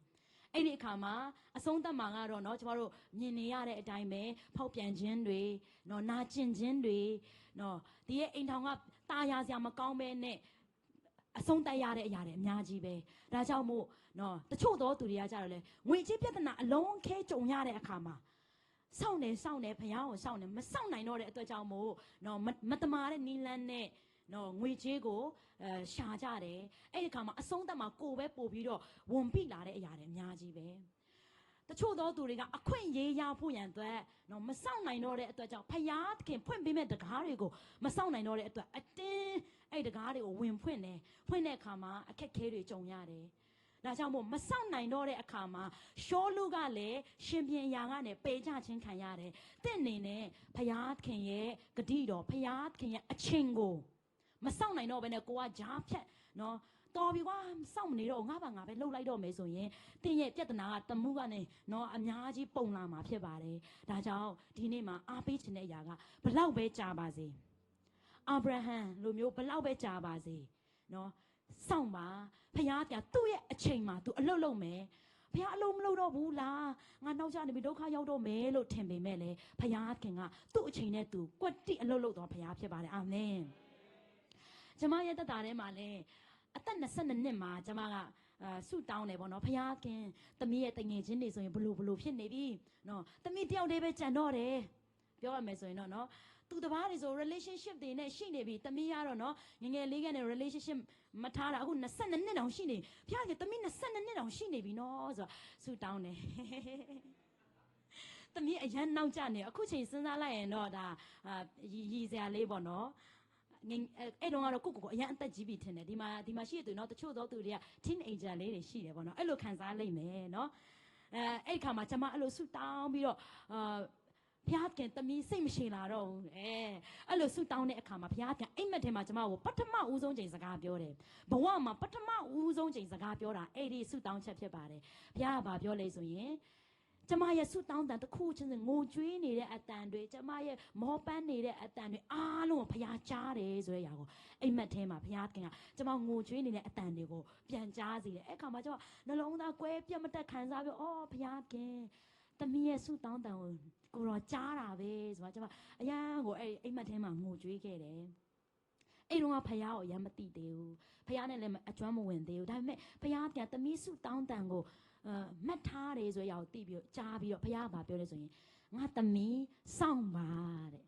အဲ့ဒီအခါမှာအဆုံးသတ်မှာကတော့เนาะကျမတို့မြင်နေရတဲ့အတိုင်းပဲဖောက်ပြန်ခြင်းတွေเนาะနာကျင်ခြင်းတွေเนาะဒီရဲ့အိမ်ထောင်ကตาရစရာမကောင်းပဲနဲ့အဆုံးသတ်ရတဲ့အရာတွေအများကြီးပဲဒါကြောင့်မို့เนาะတချို့သောသူတွေကကြတော့လေငွေကြေးပြဿနာအလုံးခဲကြုံရတဲ့အခါမှာစောင့်နေဘုရားကိုစောင့်နေမစောင့်နိုင်တော့တဲ့အတွက်ကြောင့်မို့เนาะမတမာတဲ့နီလန်းနဲ့နော်ငွေကြေးကိုရှာကြတယ်အဲ့ဒီခါမှာအဆုံးသတ်မှာကိုပဲပို့ပြီးတော့ဝန်ပိလာတဲ့အရာတွေအများကြီးပဲတချို့သောသူတွေကအခွင့်ရေးရဖို့ရန်အတွက်နော်မစောင့်နိုင်တော့တဲ့အတွက်ကြောင့်ဖယားသခင်ဖွင့်ပေးမဲ့တကားတွေကိုမစောင့်နိုင်တော့တဲ့အတွက်အတင်းအဲ့တကားတွေကိုဝင်ဖွင့်တဲ့အခါမှာအခက်ခဲတွေကြုံရတယ်ဒါကြောင့်မို့မစောင့်နိုင်တော့တဲ့အခါမှာရှောလူကလည်းရှင်ပြန်ရာကနေပေကြခြင်းခံရတယ်တင့်နေနဲ့ဖယားသခင်ရဲ့ဂတိတော်ဖယားသခင်ရဲ့အချင်းကိုမစောင့်နိုင်တော့ဘဲနဲ့ကိုကဂျားဖြတ်နော်တော်ပြီကွာစောင့်မနေတော့ငါပဲလှုပ်လိုက်တော့မယ်ဆိုရင်တင်းရဲ့ပြဿနာကတမှုကနေနော်အများကြီးပုံလာမှာဖြစ်ပါတယ်ဒါကြောင့်ဒီနေ့မှာအားပေးခြင်းတဲ့အရာကဘလောက်ပဲကြာပါစေအာဗြဟံလိုမျိုးဘလောက်ပဲကြာပါစေနော်စောင့်ပါဖခင်ကသူ့ရဲ့အချိန်မှာသူအလုပ်လုပ်မယ်ဖခင်အလုံးမလုပ်တော့ဘူးလားငါနောက်ကျနေပြီဒုက္ခရောက်တော့မယ်လို့ထင်ပေမဲ့လေဖခင်ကသူ့အချိန်နဲ့သူကွက်တိအလုပ်လုပ်တော့ဖခင်ဖြစ်ပါတယ်အာမင် ကျမရဲ့တက်တာထဲမှာလည်းအသက်22နှစ်မှာကျမကဆုတောင်းတယ်ပေါ့နော်ဖခင်သမီးရဲ့တငယ်ချင်းတွေဆိုရင်ဘလို့ဖြစ်နေပြီနော်သမီးတယောက်တည်းပဲကြံတော့တယ်ပြောရမယ်ဆိုရင်တော့နော်သူတပားတွေဆို relationship တွေနဲ့ရှိနေပြီသမီးကတော့နော်ငငယ်လေးကနေ relationship မထားတာအခု22နှစ်တောင်ရှိနေဖခင်သမီး22နှစ်တောင်ရှိနေပြီနော်ဆိုတော့ဆုတောင်းတယ်သမီးအရန်နောက်ကျနေအခုချိန်စဉ်းစားလိုက်ရင်တော့ဒါရည်စရာလေးပေါ့နော်အဲ့တော့ကတော့ကိုအရန်အသက်ကြီးပြီထင်တယ်ဒီမှာရှိတဲ့သူနော်တချို့သောသူတွေက teenager လေးတွေရှိတယ်ပေါ့နော်အဲ့လိုခံစားလိမ့်မယ်နော်အဲ့ခါမှာကျွန်မအဲ့လိုဆုတောင်းပြီးတော့ဘုရားခင်သမီးစိတ်မရှိလာတော့ဘူးအဲ့လိုဆုတောင်းတဲ့အခါမှာဘုရားခင်အိမ်မက်ထဲမှာကျွန်မကိုပထမဦးဆုံးချိန်စကားပြောတယ်ဘဝမှာပထမဦးဆုံးချိန်စကားပြောတာအဲ့ဒီဆုတောင်းချက်ဖြစ်ပါတယ်ဘုရားကပြောလဲဆိုရင်ကျမရဲ့ဆုတောင်းတန်တစ်ခုချင်းငိုကြွေးနေတဲ့အတန်တွေကျမရဲ့မောပန်းနေတဲ့အတန်တွေအားလုံးကိုဘုရားကြားတယ်ဆိုတဲ့အရာကိုအိမ်မက်ထဲမှာဘုရားခင်ကကျမငိုကြွေးနေတဲ့အတန်တွေကိုပြန်ကြားစေတယ်အဲ့ခါမှာကျမနှလုံးသားကွဲပြတ်မတက်ခံစားပြီးအော်ဘုရားခင်သမီးရဲ့ဆုတောင်းတန်ကိုတော့ကြားတာပဲဆိုတော့ကျမအရန်ကိုအဲ့အိမ်မက်ထဲမှာငိုကြွေးခဲ့တယ်အဲ့တော့ဖယားကိုရမ်းမသိသေးဘူးဖယားနဲ့လည်းအကျွမ်းမဝင်သေးဘူးဒါပေမဲ့ဖယားကသမီးဆုတောင်းတန်ကိုမှတ်ထားတယ်ဆိုရအောင်သိပြီးကြားပြီးတော့ဖယားကပြောလဲဆိုရင်ငါသမီးစောင့်ပါတဲ့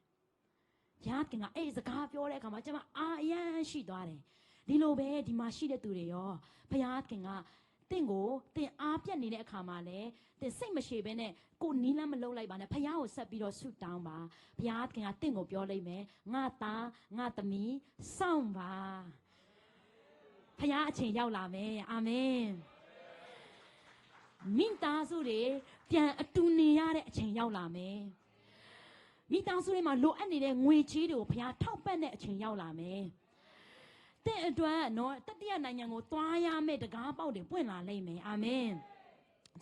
ဘုရားကအဲ့စကားပြောတဲ့အခါမှာကျွန်မအာအရန်ရှိသွားတယ်ဒီလိုပဲဒီမှာရှိတဲ့သူတွေရောဘုရားကတင့်ကိုတင်အားပြတ်နေတဲ့အခါမှာလည်းတင်စိတ်မရှိဘဲနဲ့ကိုနီးလမ်းမလုံးလိုက်ပါနဲ့ဖယားကိုဆက်ပြီးတော့ဆုတောင်းပါဘုရားခင်ကတင့်ကိုပြောလိုက်မယ်ငါသားငါသမီးစောင့်ပါဖယားအချိန်ရောက်လာမယ်အာမင်မိသားစုတွေပြန်အတူနေရတဲ့အချိန်ရောက်လာမယ်မိသားစုတွေမှာလိုအပ်နေတဲ့ငွေချေးတွေကိုဖယားထောက်ပံ့တဲ့အချိန်ရောက်လာမယ်တဲ့အတွက်နော်တတိယနိုင်ငံကိုသွားရမယ်တကားပေါက်တွေပွင့်လာလိမ့်မယ်အာမင်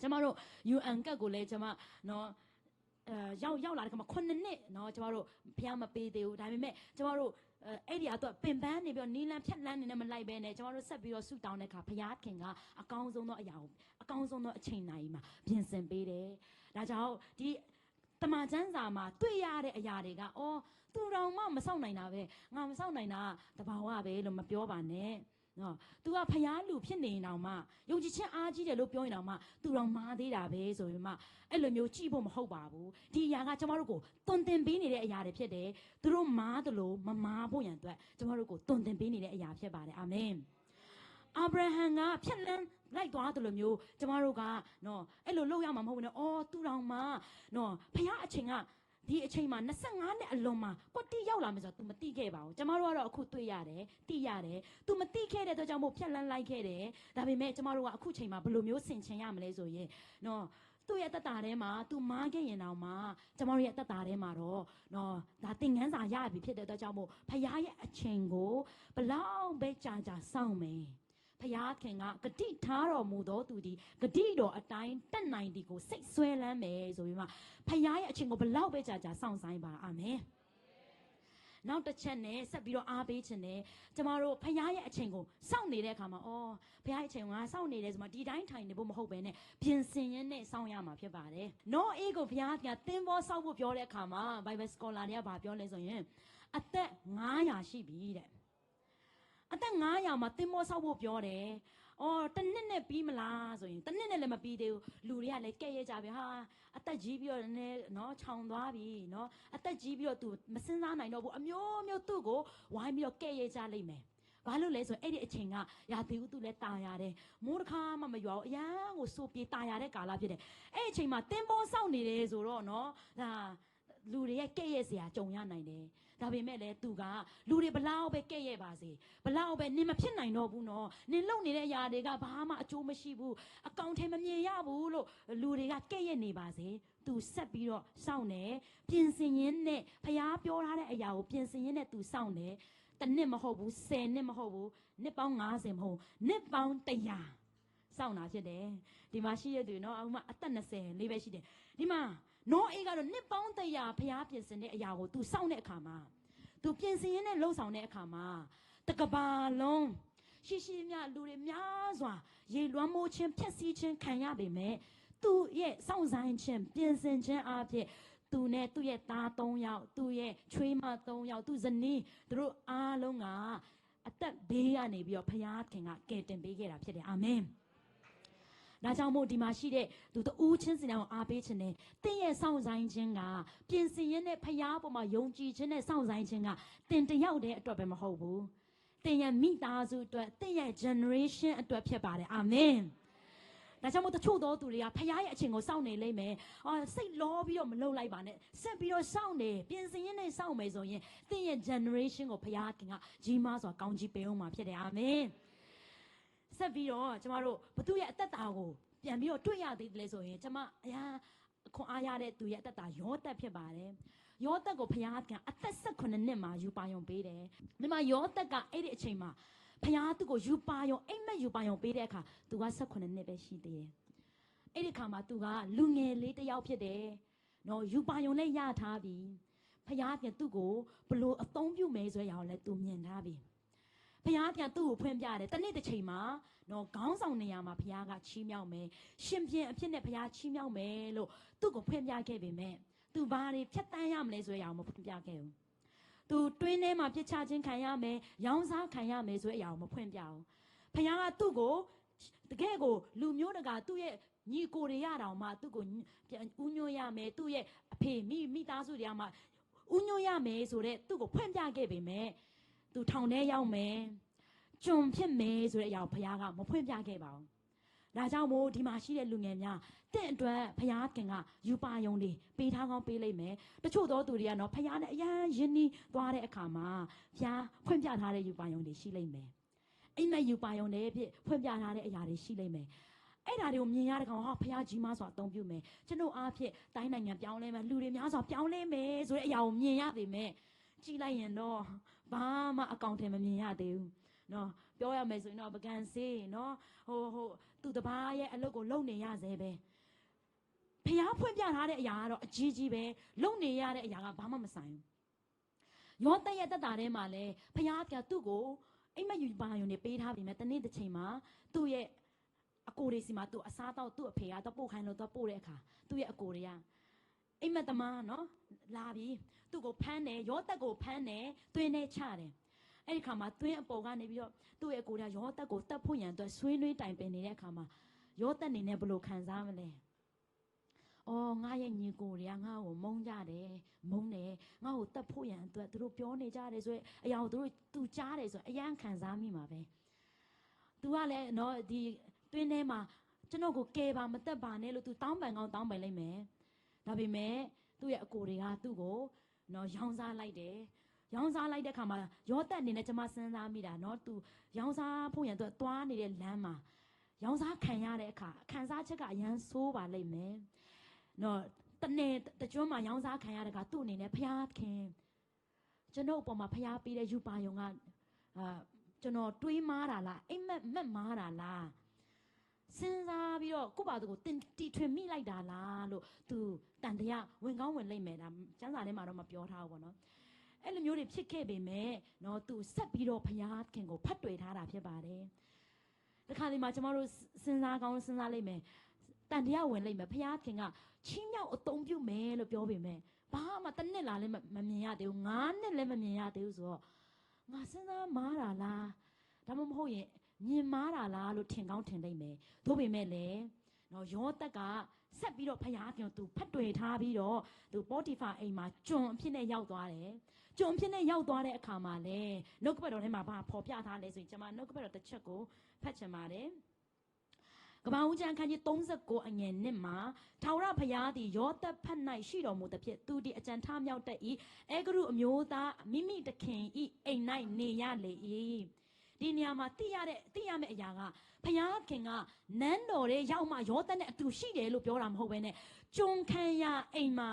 ကျမတို့ UN ကတ်ကိုလည်းကျမနော်ရောက်လာတဲ့ခါမှာ9နှစ်နော်ကျမတို့ဘုရားမပေးသေးဘူးဒါပေမဲ့ကျမတို့အဲ့ဒီအတွက်ပင်ပန်းနေပြီးတော့နီးလန်းဖြတ်လန်းနေနဲ့မလိုက်ပဲနဲ့ကျမတို့ဆက်ပြီးတော့ဆုတောင်းတဲ့အခါဘုရားခင်ကအကောင်းဆုံးသောအရာကိုအကောင်းဆုံးသောအချိန်တိုင်းမှာပြင်ဆင်ပေးတယ်ဒါကြောင့်ဒီတမန်ကျမ်းစာမှာတွေ့ရတဲ့အရာတွေကအော်သူတော်မှမဆောက်နိုင်တာပဲငါမဆောက်နိုင်တာတဘာဝပဲလို့မပြောပါနဲ့နော် तू ကဖျားလူဖြစ်နေအောင်မှယုံကြည်ခြင်းအားကြီးတယ်လို့ပြောရင်တော့မှ तू တော်မာသေးတာပဲဆိုရင်မှအဲ့လိုမျိုးကြည့်ဖို့မဟုတ်ပါဘူးဒီအရာကကျမတို့ကိုတွင်တင်ပေးနေတဲ့အရာတွေဖြစ်တယ်သူတို့မားတယ်လို့မမားဖို့ရန်အတွက်ကျမတို့ကိုတွင်တင်ပေးနေတဲ့အရာဖြစ်ပါတယ်အာမင်အာဗြဟံကဖြတ်လန်းလိုက်သွားတယ်လို့မျိုးကျမတို့ကနော်အဲ့လိုလုပ်ရမှာမဟုတ်ဘူးနော်အော်သူတော်မှာနော်ဖျားအချိန်ကဒီအချိန်မှာ25နှစ်အလွန်မှာကိုတိရောက်လာမယ်ဆိုတော့ तू မတိခဲ့ပါဘူးကျမတို့ကတော့အခုတွေ့ရတယ်တိရတယ် तू မတိခဲ့တဲ့အတွက်ကြောင့်မို့ဖြတ်လန်းလိုက်ခဲ့တယ်ဒါပေမဲ့ကျမတို့ကအခုချိန်မှာဘယ်လိုမျိုးဆင်ခြင်ရမလဲဆိုရင်နော်သူ့ရဲ့တက်တာထဲမှာ तू မားခဲ့ရင်တော့မှကျမတို့ရဲ့တက်တာထဲမှာတော့နော်ဒါသင်ခန်းစာရပြီဖြစ်တဲ့အတွက်ကြောင့်မို့ဖခင်ရဲ့အချိန်ကိုဘလောက်ပဲကြာကြာစောင့်မယ်ဖျားခင်ကဂတိထားတော်မူသောသူဒီဂတိတော်အတိုင်းတက်နိုင်ဒီကိုစိတ်ဆွဲလန်းမယ်ဆိုပြီးမှဖျားရဲ့အချိန်ကိုဘလောက်ပဲကြာကြာစောင့်ဆိုင်ပါအာမင်နောက်တစ်ချက်နဲ့ဆက်ပြီးတော့အားပေးခြင်းနဲ့ကျမတို့ဖခင်ရဲ့အချိန်ကိုစောင့်နေတဲ့အခါမှာအော်ဖခင်ရဲ့အချိန်ကိုငါစောင့်နေတယ်ဆိုမှဒီတိုင်းထိုင်နေဖို့မဟုတ်ဘဲနဲ့ပြင်ဆင်ရင်းနဲ့စောင့်ရမှာဖြစ်ပါတယ်။နောအေးကိုဖခင်ကသင်္ဘောစောင့်ဖို့ပြောတဲ့အခါမှာ Bible Scholar တွေကဗာပြောလဲဆိုရင်အသက်900ရှိပြီတဲ့အသက်900မှာသင်္ဘောစောင့်ဖို့ပြောတယ်။အော်တစ်နှစ်နဲ့ပြီးမလားဆိုရင်တစ်နှစ်နဲ့လည်းမပြီးသေးဘူးလူတွေကလည်းကဲ့ရဲ့ကြပြီဟာအသက်ကြီးပြီးတော့လည်းနော်ခြောင်သွားပြီနော်အသက်ကြီးပြီးတော့သူမစင်းစားနိုင်တော့ဘူးအမျိုးမျိုးသူ့ကိုဝိုင်းပြီးတော့ကဲ့ရဲ့ကြလိမ့်မယ်ဘာလို့လဲဆိုရင်အဲ့ဒီအချိန်ကရာသီဥတုလည်းတာရတယ်မိုးတစ်ခါမှမရွာဘူးအရန်ကိုစိုးပြေတာရတဲ့ကာလဖြစ်တယ်အဲ့ဒီအချိန်မှာသင်္ဘောစောင့်နေတယ်ဆိုတော့နော်ဒါလူတွေရဲ့ကဲ့ရဲ့စရာကြုံရနိုင်တယ်ဒါပေမဲ့လည်းသူကလူတွေဘလောက်ပဲကဲ့ရဲ့ပါစေဘလောက်ပဲနင်မဖြစ်နိုင်တော့ဘူးနော်နင်လုံနေတဲ့အရာတွေကဘာမှအကျိုးမရှိဘူးအကောင့်ထဲမမြင်ရဘူးလို့လူတွေကကဲ့ရဲ့နေပါစေသူဆက်ပြီးတော့စောင့်နေပြင်ဆင်ရင်းနဲ့ဖျားပြောထားတဲ့အရာကိုပြင်ဆင်ရင်းနဲ့သူစောင့်နေတစ်နှစ်မဟုတ်ဘူး10နှစ်မဟုတ်ဘူးနှစ်ပေါင်း90မဟုတ်နှစ်ပေါင်း100စောင့်တာဖြစ်တယ်ဒီမှာရှိရသူနော်အခုမှအသက်20လေးပဲရှိတယ်ဒီမှာနောအေးကတော့နှစ်ပေါင်း100ဖျားပြင်ဆင်တဲ့အရာကို तू စောင့်တဲ့အခါမှာ तू ပြင်ဆင်ရင်းနဲ့လှုပ်ဆောင်တဲ့အခါမှာတကဘာလုံးရှိရှိမြလူတွေများစွာရေလွှမ်းမိုးခြင်းဖြက်စီးခြင်းခံရပေမဲ့ သူ့ရဲ့စောင့်ဆိုင်ခြင်းပြင်ဆင်ခြင်းအဖြစ်သူနဲ့သူ့ရဲ့သား3ယောက်သူ့ရဲ့ချွေးမ3ယောက်သူ့ဇနီးသူတို့အားလုံးက အသက်ဘေးကနေပြီးတော့ဖခင်ကကယ်တင်ပေးခဲ့တာဖြစ်တယ်အာမင်ဒါကြောင့်မို့ဒီမှာရှိတဲ့သူတို့ချင်းစီတိုင်းကိုအားပေးခြင်းနဲ့တင်းရဲ့စောင့်ဆိုင်ခြင်းကပြင်ဆင်ရင်းနဲ့ဖခင်ပေါ်မှာယုံကြည်ခြင်းနဲ့စောင့်ဆိုင်ခြင်းကတင်တယောက်တည်းအတွက်ပဲမဟုတ်ဘူးတင်ရဲ့မိသားစုအတွက်တင်ရဲ့ generation အတွက်ဖြစ်ပါတယ်အာမင်ဒါကြောင့်မို့တချို့သောသူတွေကဖခင်ရဲ့အချိန်ကိုစောင့်နေလိမ့်မယ်စိတ်လောပြီးတော့မလုံလိုက်ပါနဲ့ဆက်ပြီးတော့စောင့်နေပြင်ဆင်ရင်းနဲ့စောင့်မယ်ဆိုရင်တင်ရဲ့ generation ကိုဖခင်ကကြီးမားစွာကောင်းကြီးပေးအောင်မှာဖြစ်တယ်အာမင်ဆက်ပြီးတော့ကျမတို့ဘသူရဲ့အသက်တာကိုပြန်ပြီးတော့တွေ့ရသေးတယ်ဆိုရင်ကျမအရာခွန်အားရတဲ့သူရဲ့အသက်တာယောသက်ဖြစ်ပါတယ်ယောသက်ကိုဖခင်ကအသက်18နှစ်မှာယူပါယုံပေးတယ်ဒီမှာယောသက်ကအဲ့ဒီအချိန်မှာဖခင်သူ့ကိုယူပါယုံအိမ်မက်ယူပါယုံပေးတဲ့အခါသူက18နှစ်ပဲရှိသေးတယ်အဲ့ဒီအခါမှာသူကလူငယ်လေးတစ်ယောက်ဖြစ်တယ်နော်ယူပါယုံလည်းရထားပြီဖခင်သူ့ကိုဘလို့အသုံးပြုမယ်ဆိုရအောင်လဲသူမြင်ထားပြီဖခင်သူ့ကိုဖွင့်ပြတယ်တနေ့တစ်ချိန်မှာနော်ခေါင်းဆောင်နေရာမှာဖခင်ကချီးမြှောက်မယ်ရှင်ပြန်အဖြစ်နဲ့ဖခင်ချီးမြှောက်မယ်လို့သူ့ကိုဖွင့်ပြခဲ့ပေမဲ့သူဘာတွေဖြတ်တန်းရမလဲဆိုရအောင်မဖွင့်ပြခဲ့ဘူးသူတွင်းထဲမှာပြစ်ချခြင်းခံရမယ်ရောင်းစားခံရမယ်ဆိုတဲ့အရာကိုမဖွင့်ပြဘူးဖခင်ကသူ့ကိုတကယ်ကိုလူမျိုးတကာသူ့ရဲ့ညီကိုတွေရတောင်မှသူ့ကိုဥညွှတ်ရမယ်သူ့ရဲ့အဖေမိသားစုတွေကမှဥညွှတ်ရမယ်ဆိုတဲ့သူ့ကိုဖွင့်ပြခဲ့ပေမဲ့သူထောင်ထဲရောက်မယ်ကျွန်ဖြစ်မယ်ဆိုတဲ့အရာကိုဖခင်ကမဖွင့်ပြခဲ့ပါဘူးဒါကြောင့်မို့ဒီမှာရှိတဲ့လူငယ်များတင့်အတွက်ဖခင်ကယူပါယုံတွေပေးထားကောင်းပေးလိုက်မယ်တချို့သောသူတွေကတော့ဖခင်နဲ့အရန်ရင်းနှီးသွားတဲ့အခါမှာဖခင်ဖွင့်ပြထားတဲ့ယူပါယုံတွေရှိလိမ့်မယ်အိမ်မက်ယူပါယုံတွေဖြစ်ဖွင့်ပြထားတဲ့အရာတွေရှိလိမ့်မယ်အဲ့ဒါတွေကိုမြင်ရတဲ့ကောင်ဟာဖခင်ကြီးမားစွာအသုံးပြုမယ်ကျွန်တော်အားဖြင့်တိုင်းနိုင်ငံပြောင်းလဲမယ်လူတွေများစွာပြောင်းလဲမယ်ဆိုတဲ့အရာကိုမြင်ရပေမဲ့ကြည့်လိုက်ရင်တော့ဘာမှအကောင့်ထဲမမြင်ရသေးဘူးနော်ပြောရမယ်ဆိုရင်တော့ပကံစေးနော်သူတပားရဲ့အလုပ်ကိုလုပ်နေရသေးပဲဖျားဖွင့်ပြထားတဲ့အရာကတော့အကြီးကြီးပဲလုပ်နေရတဲ့အရာကဘာမှမဆိုင်ဘူးယောသရဲ့တက်တာထဲမှာလဲဖျားကသူ့ကိုအိမ်မက်ယူပါယုံနေပေးထားပြီမဲ့တနေ့တစ်ချိန်မှာသူ့ရဲ့အကိုတွေစီမှာသူ့အစားတော့သူ့အဖေကတော့ပို့ခိုင်းလို့တော့ပို့တဲ့အခါသူ့ရဲ့အကိုတွေကအိမ်မက်သမားနော်လာပြီသူ့ကိုဖမ်းတယ်ယောသက်ကိုဖမ်းတယ်တွင်းနဲ့ချတယ်အဲ့ဒီခါမှာတွင်းအပေါ်ကနေပြီးတော့သူ့ရဲ့ကိုယ်ကယောသက်ကိုတတ်ဖို့ရန်အတွက်ဆွေးနွေးတိုင်ပင်နေတဲ့အခါမှာယောသက်နေနဲ့ဘယ်လိုခံစားမလဲ။အော်ငါရဲ့ညီကိုတွေကငါ့ကိုမုန်းကြတယ်မုန်းတယ်ငါ့ကိုတတ်ဖို့ရန်အတွက်သူတို့ပြောနေကြတယ်ဆိုရင်အရာကိုသူကြားတယ်ဆိုရင်အယံခံစားမိမှာပဲ။ तू ကလည်းနော်ဒီတွင်းထဲမှာကျွန်တော်ကိုကယ်ပါမတက်ပါနဲ့လို့ तू တောင်းပန်ကောင်းတောင်းပန်လိုက်မယ်။ဒါပေမဲ့သူ့ရဲ့အကိုတွေကသူ့ကိုနော်ရောင်းစားလိုက်တယ်။ရောင်းစားလိုက်တဲ့ခါမှာယောသက်အနေနဲ့ကျွန်မစဉ်းစားမိတာနော်သူရောင်းစားဖို့ရန်အတွက်သွားနေတဲ့လမ်းမှာရောင်းစားခံရတဲ့အခါခံစားချက်ကအရန်ဆိုးပါလိမ့်မယ်နော်တနေ့တကျွန်းမှာရောင်းစားခံရတဲ့ကသူ့အနေနဲ့ဖျားခင်ကျွန်တော်အပေါ်မှာဖျားပေးတဲ့ယူပါယုံကကျွန်တော်တွေးမားတာလားအိမ်မက်မားတာလားစဉ်းစားပြီးတော့ကိုယ့်ဘာသူကိုတီထွင်မိလိုက်တာလားလို့သူတန်တရားဝင်ကောင်းဝင်လိမ့်မယ်ဒါကျမ်းစာထဲမှာတော့မပြောထားဘူးပေါ့နော်အဲ့လိုမျိုးတွေဖြစ်ခဲ့ပေမဲ့နော်သူဆက်ပြီးတော့ဖျားခင်ကိုဖတ်တွေ့ထားတာဖြစ်ပါတယ်တခါဒီမှာကျမတို့စဉ်းစားကောင်းစဉ်းစားလိုက်မယ်တန်တရားဝင်လိုက်မယ်ဖျားခင်ကချီးမြှောက်အသုံးပြုမယ်လို့ပြောပေမဲ့ဘာမှတစ်နှစ်လာလည်းမမြင်ရသေးဘူး9နှစ်လည်းမမြင်ရသေးဘူးဆိုတော့ငါစဉ်းစားမားတာလားဒါမှမဟုတ်ရင်မြင်မားတာလားလို့ထင်ကောင်းထင်လိုက်မယ်သို့ပေမဲ့လည်းနော်ယောသက်ကဆက်ပြီးတော့ဖျားခင်သူဖတ်တွေ့ထားပြီးတော့သူပေါတိဖာအိမ်မှာကျွန်အဖြစ်နဲ့ရောက်သွားတယ်ကျွန်ဖြစ်နဲ့ရောက်သွားတဲ့အခါမှာလေနှုတ်ကပတ်တော်ထဲမှာဘာဖော်ပြထားလဲဆိုရင်ကျွန်မနှုတ်ကပတ်တော်တစ်ချက်ကိုဖတ်ချင်ပါတယ်ကမ္ဘာဦးကျမ်းခန်းကြီး39အငယ်1မှာထာဝရဘုရားသည်ယောသက်ဖတ်၌ရှိတော်မူသဖြင့်သူသည်အကြံထမြောက်တတ်၏အေဂရုအမျိုးသားမိမိတခင်၏အိမ်၌နေရလေ၏ဒီနေရာမှာသိရမယ့်အရာကဘုရားခင်ကနန်းတော်ရဲ့ရောက်မှယောသက်နဲ့အတူရှိတယ်လို့ပြောတာမဟုတ်ဘဲနဲ့ကျွန်ခံရအိမ်မှာ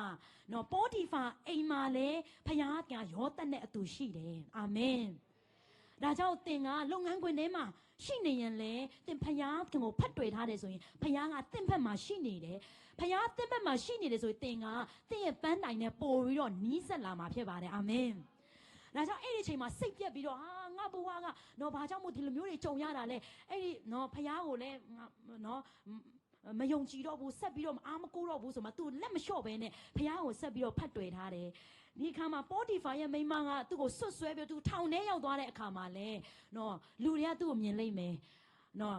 နော်ပေါတိဖာအိမ်မှာလည်းဘုရားခင်ကယောသက်နဲ့အတူရှိတယ်အာမင်ဒါကြောင့်သင်ကလုပ်ငန်းခွင်ထဲမှာရှိနေရင်လေသင်ဖျားခင်ကိုဖတ်တွေ့ထားတယ်ဆိုရင်ဖျားကသင်ဘက်မှာရှိနေတယ်ဖျားသင်ဘက်မှာရှိနေတယ်ဆိုရင်သင်ကသင်ရဲ့ပန်းတိုင်နဲ့ပို့ပြီးတော့နီးစပ်လာမှာဖြစ်ပါတယ်အာမင်ဒါကြောင့်အဲ့ဒီအချိန်မှာစိတ်ပြက်ပြီးတော့ဟာငါဘဝကတော့ဘာကြောင့်မို့ဒီလိုမျိုးတွေကြုံရတာလဲအဲ့ဒီနော်ဖျားကိုလည်းနော် မယုံကြည်တော့ဘူးဆက်ပြီးတော့အားမကိုးတော့ဘူးဆိုမှ तू လက်မလျှော့ပဲနဲ့ဖခင်ကိုဆက်ပြီးတော့ဖတ်တွေ့ထားတယ်ဒီအခါမှာ Potiphar ရဲ့မိန်းမကသူ့ကိုဆွတ်ဆွဲပြီး तू ထောင်ထဲရောက်သွားတဲ့အခါမှာလဲနော်လူတွေကသူ့ကိုမြင်လိုက်မယ်နော်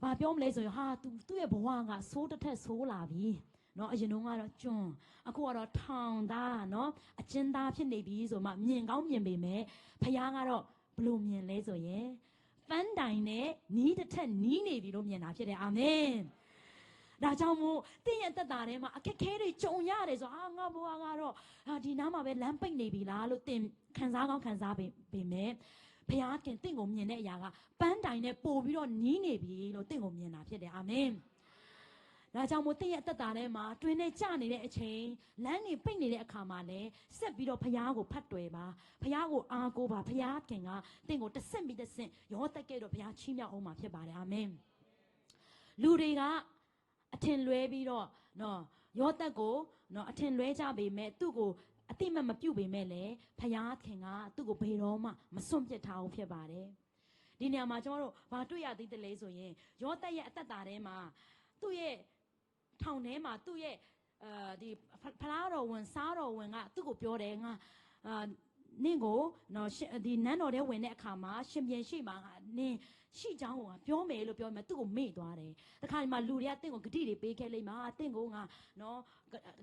ဘာပြောမလဲဆိုရင်ဟာ သူ့ရဲ့ဘဝကဆိုးတစ်ထက်ဆိုးလာပြီနော်အရင်တုန်းကတော့ကျွန်းအခုကတော့ထောင်သားနော်အကျဉ်းသားဖြစ်နေပြီဆိုမှမြင်ကောင်းမြင်ပေမဲ့ဖခင်ကတော့ဘလို့မြင်လဲဆိုရင်ပန်းတိုင်နဲ့နီးတစ်ထက်နီးနေပြီလို့မြင်တာဖြစ်တယ်အာမင်ဒါကြောင့်မို့တင်းရဲ့သက်တာထဲမှာအခက်ခဲတွေကြုံရတယ်ဆိုငါဘဝကတော့ဒီနားမှာပဲလမ်းပိတ်နေပြီလားလို့တင်းခံစားကောင်းခံစားပေမဲ့ဘုရားခင်တင့်ကိုမြင်တဲ့အရာကပန်းတိုင်နဲ့ပို့ပြီးတော့နီးနေပြီလို့တင့်ကိုမြင်တာဖြစ်တယ်အာမင်ဒါကြောင့်မို့တင်းရဲ့သက်တာထဲမှာတွင်နဲ့ကြနေတဲ့အချိန်လမ်းတွေပိတ်နေတဲ့အခါမှာလည်းဆက်ပြီးတော့ဘုရားကိုဖတ်တွေ့ပါဘုရားကိုအားကိုးပါဘုရားခင်ကတင့်ကိုတစ်ဆင့်ပြီးတစ်ဆင့်ရောတက်ခဲ့တော့ဘုရားချီးမြှောက်အောင်မှာဖြစ်ပါတယ်အာမင်လူတွေကအထင်လွဲပြီးတော့နော်ယောသက်ကိုနော်အထင်လွဲကြပေမဲ့သူ့ကိုအတိမတ်မပြုတ်ပေမဲ့လည်းဖယားခင်ကသူ့ကိုဘယ်တော့မှမစွန့်ပစ်ထားဘူးဖြစ်ပါတယ်ဒီနေရာမှာကျွန်တော်တို့ဘာတွေ့ရသေးတယ်လဲဆိုရင်ယောသက်ရဲ့အသက်တာထဲမှာသူ့ရဲ့ထောင်ထဲမှာသူ့ရဲ့ဒီဖလားတော်ဝင်စားတော်ဝင်ကသူ့ကိုပြောတယ်ငါနင့်ကိုနော်ဒီနန်းတော်ထဲဝင်တဲ့အခါမှာရှင်ပြန်ရှိမှာနင်းရှိချောင်းကပြောမယ်လို့ပြောမယ်သူ့ကိုမေ့သွားတယ်တခါဒီမှာလူတွေကတင့်ကိုဂတိတွေပေးခဲ့လိုက်မှာတင့်ကိုငါနော်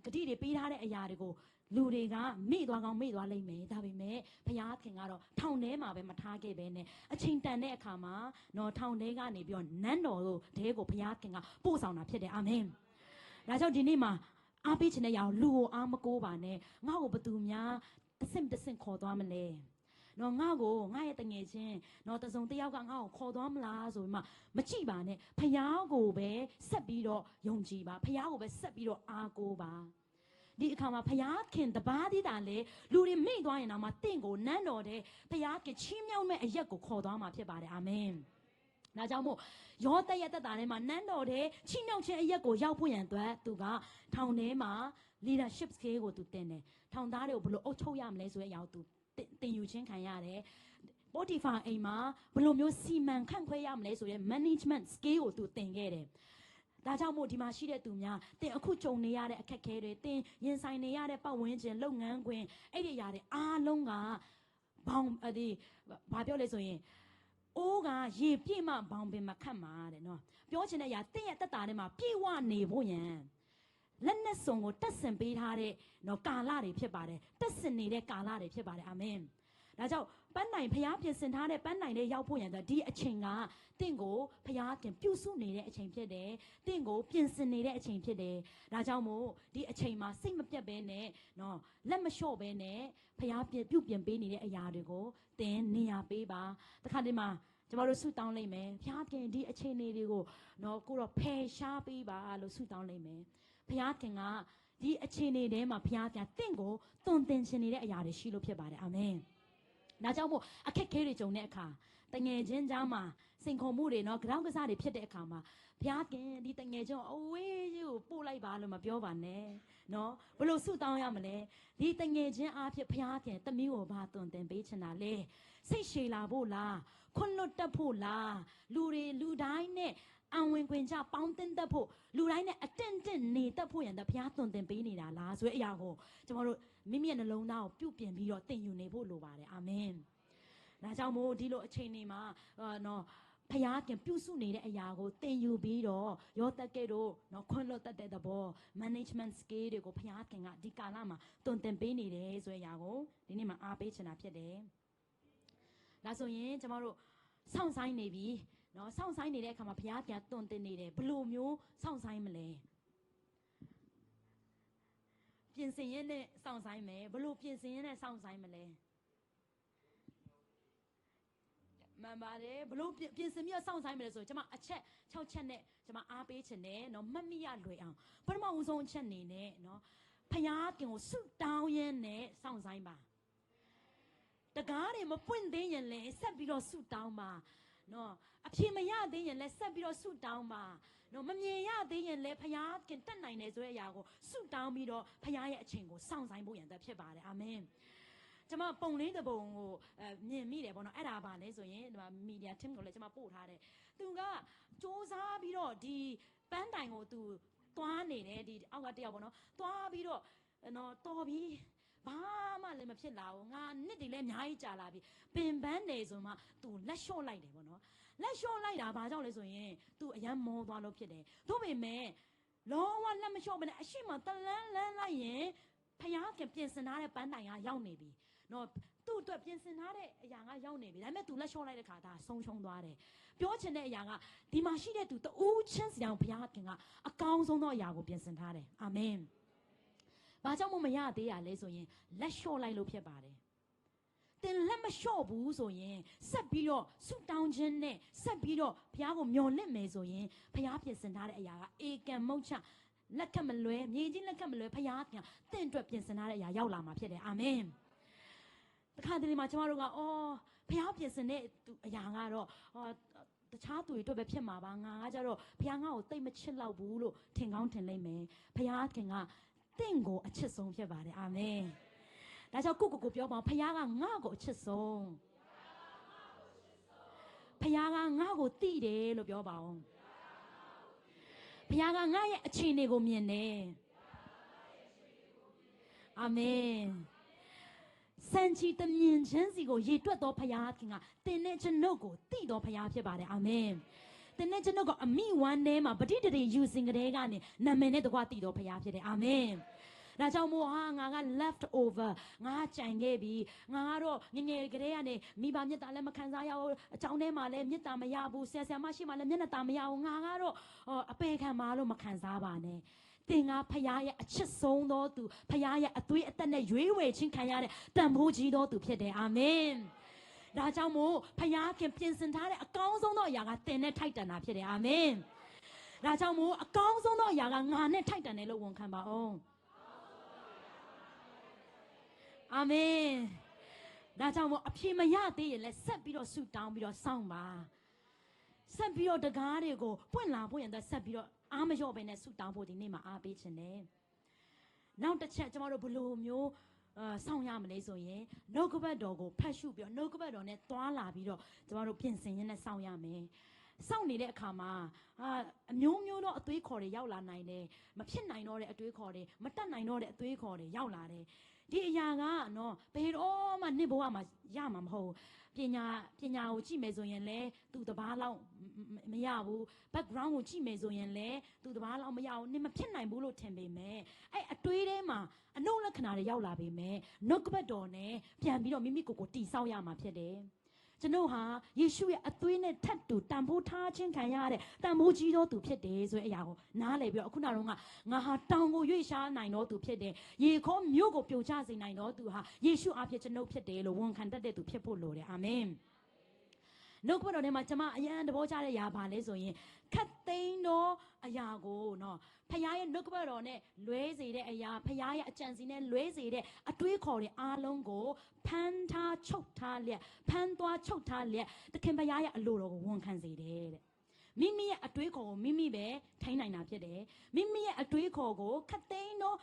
ဂတိတွေပေးထားတဲ့အရာတွေကိုလူတွေကမေ့သွားကောင်းမေ့သွားလိမ့်မယ်ဒါပေမဲ့ဘုရားခင်ကတော့ထောင်ထဲမှာပဲမထားခဲ့ပဲနဲ့အချိန်တန်တဲ့အခါမှာနော်ထောင်ထဲကနေပြီးတော့နန်းတော်တို့တဲကိုဘုရားခင်ကပို့ဆောင်တာဖြစ်တယ်အာမင်ဒါကြောင့်ဒီနေ့မှာအားပေးခြင်းနဲ့ရအောင်လူကိုအားမကိုးပါနဲ့ငါ့ကိုဘသူများတစ်ဆင့်ခေါ်သွားမလဲနော်ငါ့ရဲ့တငယ်ချင်းနော်တစုံတယောက်ကငါ့ကိုခေါ်သွားမလားဆိုပြီးမှမကြည့်ပါနဲ့ဖယားကိုပဲဆက်ပြီးတော့ယုံကြည်ပါဖယားကိုပဲဆက်ပြီးတော့အားကိုးပါဒီအခါမှာဖယားခင်တပါးသေးတာလေလူတွေမိသွားရင်တော့မှတင့်ကိုနန်းတော်တဲ့ဖယားခင်ချီးမြှောက်မဲ့အရက်ကိုခေါ်သွားမှာဖြစ်ပါတယ်အာမင်ဒါကြောင့်မို့ယောသက်ရဲ့သက်တာထဲမှာနန်းတော်တဲ့ချီးမြှောက်ခြင်းအရက်ကိုရောက်ဖို့ရန်အတွက်သူကထောင်ထဲမှာ leadership skill ကိုသူတင်တယ်ထောင်သားတွေကိုဘယ်လိုအုပ်ချုပ်ရမလဲဆိုတဲ့အရာကိုသူတင်ယူခြင်းခံရတယ်ပိုတီဖာအိမ်မှာဘယ်လိုမျိုးစီမံခန့်ခွဲရမလဲဆိုတဲ့ management skill ကိုသူတင်ခဲ့တယ်ဒါကြောင့်မို့ဒီမှာရှိတဲ့သူများတင်အခုကြုံနေရတဲ့အခက်အခဲတွေတင်ရင်ဆိုင်နေရတဲ့ပတ်ဝန်းကျင်လုပ်ငန်းခွင်အဲ့ဒီအရာတွေအားလုံးကဘောင်ဒီဘာပြောလဲဆိုရင်အိုးကရေပြည့်မှဘောင်ပင်မခတ်မှာတဲ့နော်ပြောချင်တဲ့အရာတင့်ရဲ့တက်တာထဲမှာပြည့်ဝနေဖို့ရန်လက်နဲ့စုံကိုတက်ဆင်ပေးထားတဲ့နော်ကာလတွေဖြစ်ပါတယ်တက်ဆင်နေတဲ့ကာလတွေဖြစ်ပါတယ်အာမင်ဒါကြောင့်ပန်းနိုင်ဖျားပြင်ဆင်ထားတဲ့ပန်းနိုင်လေးရောက်ဖို့ရန်ဒီအချိန်ကတင့်ကိုဖျားတင်ပြုစုနေတဲ့အချိန်ဖြစ်တယ်တင့်ကိုပြင်ဆင်နေတဲ့အချိန်ဖြစ်တယ်ဒါကြောင့်မို့ဒီအချိန်မှာစိတ်မပြတ်ဘဲနဲ့နော်လက်မလျှော့ဘဲနဲ့ဖျားပြုပြင်ပေးနေတဲ့အရာတွေကိုတင်နေရာပေးပါတခါတည်းမှာကျမတို့ဆုတောင်းလိုက်မယ်ဖျားခင်ဒီအချိန်လေးတွေကိုနော်ကိုတော့ဖယ်ရှားပေးပါလို့ဆုတောင်းလိုက်မယ်ဖျားခင်ကဒီအချိန်လေးထဲမှာဖျားခင်တင့်ကိုတွင်တင်ချင်နေတဲ့အရာတွေရှိလို့ဖြစ်ပါတယ်အာမင်ဒါကြောင့်မို့အခက်ခဲတွေကြုံတဲ့အခါတငယ်ချင်းကြားမှာစိန်ခေါ်မှုတွေနော်ကြောင်ကစားတွေဖြစ်တဲ့အခါမှာဘုရားခင်ဒီတငယ်ချင်းအဝေးကြီးကိုပို့လိုက်ပါလို့မပြောပါနဲ့နော်ဘယ်လိုဆုတောင်းရမလဲဒီတငယ်ချင်းအားဖြင့်ဘုရားခင်တမီးကိုဘာတွင်တင်ပေးချင်တာလဲစိတ်ရှည်လာဖို့လားခွန်းလွတ်တတ်ဖို့လားလူတိုင်းနဲ့အံဝင်ခွင်ကြပေါင်းတင်တတ်ဖို့လူတိုင်းနဲ့အတင့်နေတတ်ဖို့ရန်တဘုရားတွင်တင်ပေးနေတာလားဆိုတဲ့အရာကိုကျွန်တော်တို့မိမိရဲ့နှလုံးသားကိုပြုပြင်ပြီးတော့သင်ယူနေဖို့လိုပါတယ်အာမင်ဒါကြောင့်မို့ဒီလိုအချိန်တွေမှာနော်ဖျားခင်ပြုစုနေတဲ့အရာကိုသင်ယူပြီးတော့ရောတက်ကဲတို့နော်ခွန်းလွတ်တတ်တဲ့သဘော management skill တွေကိုဖျားခင်ကဒီကာလမှာတွင်တင်ပေးနေတယ်ဆိုတဲ့အရာကိုဒီနေ့မှာအားပေးချင်တာဖြစ်တယ်ဒါဆိုရင်ကျွန်တော်တို့စောင့်ဆိုင်နေပြီနော်စောင့်ဆိုင်နေတဲ့အခါမှာဘုရားပြန်တွင်တင်နေတယ်ဘယ်လိုမျိုးစောင့်ဆိုင်မလဲပြင်ဆင်ရင်းနဲ့စောင့်ဆိုင်မယ်ဘယ်လိုပြင်ဆင်ရင်းနဲ့စောင့်ဆိုင်မလဲမှန်ပါတယ်ဘယ်လိုပြင်ဆင်ပြီးတော့စောင့်ဆိုင်မလဲဆိုကျွန်မအချက်6ချက်နဲ့ကျွန်မအားပေးချင်တယ်နော်မှတ်မိရလွယ်အောင်ပထမဦးဆုံးအချက်အနေနဲ့နော်ဘုရားခင်ကိုဆုတောင်းရင်းနဲ့စောင့်ဆိုင်ပါတကားတွေမပွင့်သေးရင်လည်းဆက်ပြီးတော့ဆုတောင်းပါနော်အဖြေမရသေးရင်လည်းဆက်ပြီးတော့ဆုတောင်းပါနော်မမြင်ရသေးရင်လည်းဖခင်ခင်တတ်နိုင်တယ်ဆိုတဲ့အရာကိုဆုတောင်းပြီးတော့ဖခင်ရဲ့အချိန်ကိုစောင့်ဆိုင်ဖို့ရန်တဖြစ်ပါတယ်အာမင်ကျွန်မပုံလေးတစ်ပုံကိုမြင်မိတယ်ပေါ့နော်အဲ့ဒါပါလဲဆိုရင်ဒီမှာမီဒီယာ team ကိုလည်းကျွန်မပို့ထားတယ်သူကစူးစမ်းပြီးတော့ဒီပ ပန်းတိုင်ကိုသူသွားနေတယ်ဒီအောက်ကတယောက်ပေါ့နော်သွားပြီးတော့နော်တော်ပြီဘာမှလည်းမဖြစ်လာဘူးငါနှစ်တွေလည်းအများကြီးကြာလာပြီပင်ပန်းနေဆိုမှ तू လက်လျှော့လိုက်တယ်ပေါ့နော်လက်လျှော့လိုက်တာဘာကြောင့်လဲဆိုရင် तू အရန်မောသွားလို့ဖြစ်တယ်သို့ပေမဲ့လုံးဝလက်မလျှော့ဘဲနဲ့အရှိမတလန်းလန်းလိုက်ရင်ဖျားခင်ပြင်ဆင်ထားတဲ့ပန်းတိုင်ကရောက်နေပြီနော်သူ့အတွက်ပြင်ဆင်ထားတဲ့အရာကရောက်နေပြီဒါပေမဲ့ तू လက်လျှော့လိုက်တဲ့ခါဒါဆုံးရှုံးသွားတယ်ပြောချင်တဲ့အရာကဒီမှာရှိတဲ့ तू တူးချင်းစီအောင်ဘုရားခင်ကအကောင်းဆုံးသောအရာကိုပြင်ဆင်ထားတယ်အာမင်ဘာကြောင့်မရသေးရလဲဆိုရင်လက်လျှော့လိုက်လို့ဖြစ်ပါတယ်တင်လက်မလျှော့ဘူးဆိုရင်ဆက်ပြီးတော့ဆုတောင်းခြင်းနဲ့ဆက်ပြီးတော့ဘုရားကိုမျှော်လင့်မယ်ဆိုရင်ဘုရားပြင်ဆင်ထားတဲ့အရာကအေကံမုတ်ချလက်ခတ်မလွဲမြေကြီးလက်ခတ်မလွဲဘုရားကတင့်အတွက်ပြင်ဆင်ထားတဲ့အရာရောက်လာမှာဖြစ်တယ်အာမင်တခါတလေမှာကျမတို့ကအော်ဘုရားပြင်ဆင်တဲ့အရာကတော့တခြားသူတွေအတွက်ပဲဖြစ်မှာပါငါကကြတော့ဘုရားငါ့ကိုတိတ်မချစ်တော့ဘူးလို့ထင်ကောင်းထင်လိမ့်မယ်ဘုရားခင်ကတင့်ကိုအချစ်ဆုံးဖြစ်ပါတယ်အာမင်ဒါကြောင့်ကိုပြောပါဘုရားကငါ့ကိုအချစ်ဆုံးဘုရားကငါ့ကိုတည်တယ်လို့ပြောပါဦးဘုရားကငါ့ရဲ့အခြေအနေကိုမြင်တယ်အာမင်စံချီတမြင်ချင်းစီကိုရေတွက်တော်ဘုရားခင်ကတင်တဲ့ကျွန်ုပ်ကိုတည်တော်ဘုရားဖြစ်ပါတယ်အာမင်တင်တဲ့ကျွန်ုပ်ကအမိဝမ်းထဲမှာပဋိတရေယူစင်ကလေးကနေနာမည်နဲ့တကွတည်တော်ဘုရားဖြစ်တယ်အာမင်ဒါကြောင့်မို့ငါက left over ငါကြံခဲ့ပြီငါကတော့ငငယ်ကလေးကနေမိဘမြတ်တာလည်းမခံစားရဘူးအကြောင်းထဲမှာလည်းမြတ်တာမရဘူးဆရာမရှိမှလည်းမျက်နှာတာမရဘူးငါကတော့အပေခံပါလို့မခံစားပါနဲ့တင်ကဖရားရဲ့အချစ်ဆုံးသောသူဖရားရဲ့အသွေးအသက်နဲ့ရွေးဝယ်ခြင်းခံရတဲ့တန်ဖိုးကြီးသောသူဖြစ်တယ်အာမင်ဒါကြောင့်မို့ဖရားခင်ပြင်ဆင်ထားတဲ့အကောင်းဆုံးသောအရာကတင်နဲ့ထိုက်တန်တာဖြစ်တယ်အာမင်ဒါကြောင့်မို့အကောင်းဆုံးသောအရာကငါနဲ့ထိုက်တန်တယ်လို့ဝန်ခံပါအောင်အာမင်ဒါကြောင့်မို့အပြည့်မရသေးရင်လည်းဆက်ပြီးတော့ဆုတောင်းပြီးတော့စောင့်ပါဆက်ပြီးတော့တကားတွေကိုပွင့်လာဖို့ရန်သက်ဆက်ပြီးတော့အားမလျော့ပဲနဲ့ဆုတောင်းဖို့ဒီနေ့မှာအားပေးခြင်းတယ်နောက်တစ်ချက်ကျမတို့ဘလို့မျိုးစောင့်ရမလဲဆိုရင်နှုတ်ကပတ်တော်ကိုဖတ်ရှုပြီးတော့နှုတ်ကပတ်တော်နဲ့သွားလာပြီးတော့ကျမတို့ပြင်ဆင်ရင်းနဲ့စောင့်ရမယ်စောင့်နေတဲ့အခါမှာအမျိုးမျိုးသောအသွေးခေါ်တွေရောက်လာနိုင်တယ်မဖြစ်နိုင်တော့တဲ့အသွေးခေါ်တွေမတတ်နိုင်တော့တဲ့အသွေးခေါ်တွေရောက်လာတယ်ဒီအရာကနော်ဘယ်တော့မှနှစ်ဘဝမှာရမှာမဟုတ်ပညာကိုကြည့်မယ်ဆိုရင်လည်းသူတပားလောက်မရဘူး background ကိုကြည့်မယ်ဆိုရင်လည်းသူတပားလောက်မရဘူးနင်မဖြစ်နိုင်ဘူးလို့ထင်ပေမဲ့အဲ့အတွေးထဲမှာအနုလက္ခဏာတွေရောက်လာပေမဲ့နှုတ်ကပတ်တော်နဲ့ပြန်ပြီးတော့မိမိကိုယ်ကိုတည်ဆောက်ရမှာဖြစ်တယ်ကျွန်ုပ်ဟာယေရှုရဲ့အသွေးနဲ့ထပ်တူတန်ဖိုးထားခြင်းခံရတဲ့တန်ဖိုးကြီးသောသူဖြစ်တယ်ဆိုတဲ့အရာကိုနားလည်ပြီးတော့အခုနောက်တော့ငါဟာတောင်ကိုရွေ့ရှားနိုင်သောသူဖြစ်တယ်ရေခေါမြို့ကိုပြိုကျစေနိုင်သောသူဟာယေရှုအဖြစ်ကျွန်ုပ်ဖြစ်တယ်လို့ဝန်ခံတတ်တဲ့သူဖြစ်ဖို့လိုတယ်အာမင်နှုတ်ကပတ်တော်ထဲမှာကျွန်မအရန်သဘောကျတဲ့အရာပါလဲဆိုရင်ခတ်သိမ်းသောအရာကိုနော်ဖခင်ရဲ့နှုတ်ကပတ်တော်နဲ့လွဲစေတဲ့အရာဖခင်ရဲ့အကြံစီနဲ့လွဲစေတဲ့အတွေးခေါ်တဲ့အားလုံးကိုဖမ်းထားချုပ်ထားလျက်ဖမ်းသွားချုပ်ထားလျက်သခင်ဖခင်ရဲ့အလိုတော်ကိုဝန်ခံစေတယ်တဲ့မိမိရဲ့အတွေးခေါ်ကိုမိမိပဲထိန်းနိုင်တာဖြစ်တယ်မိမိရဲ့အတွေးခေါ်ကိုခတ်သိမ်းသော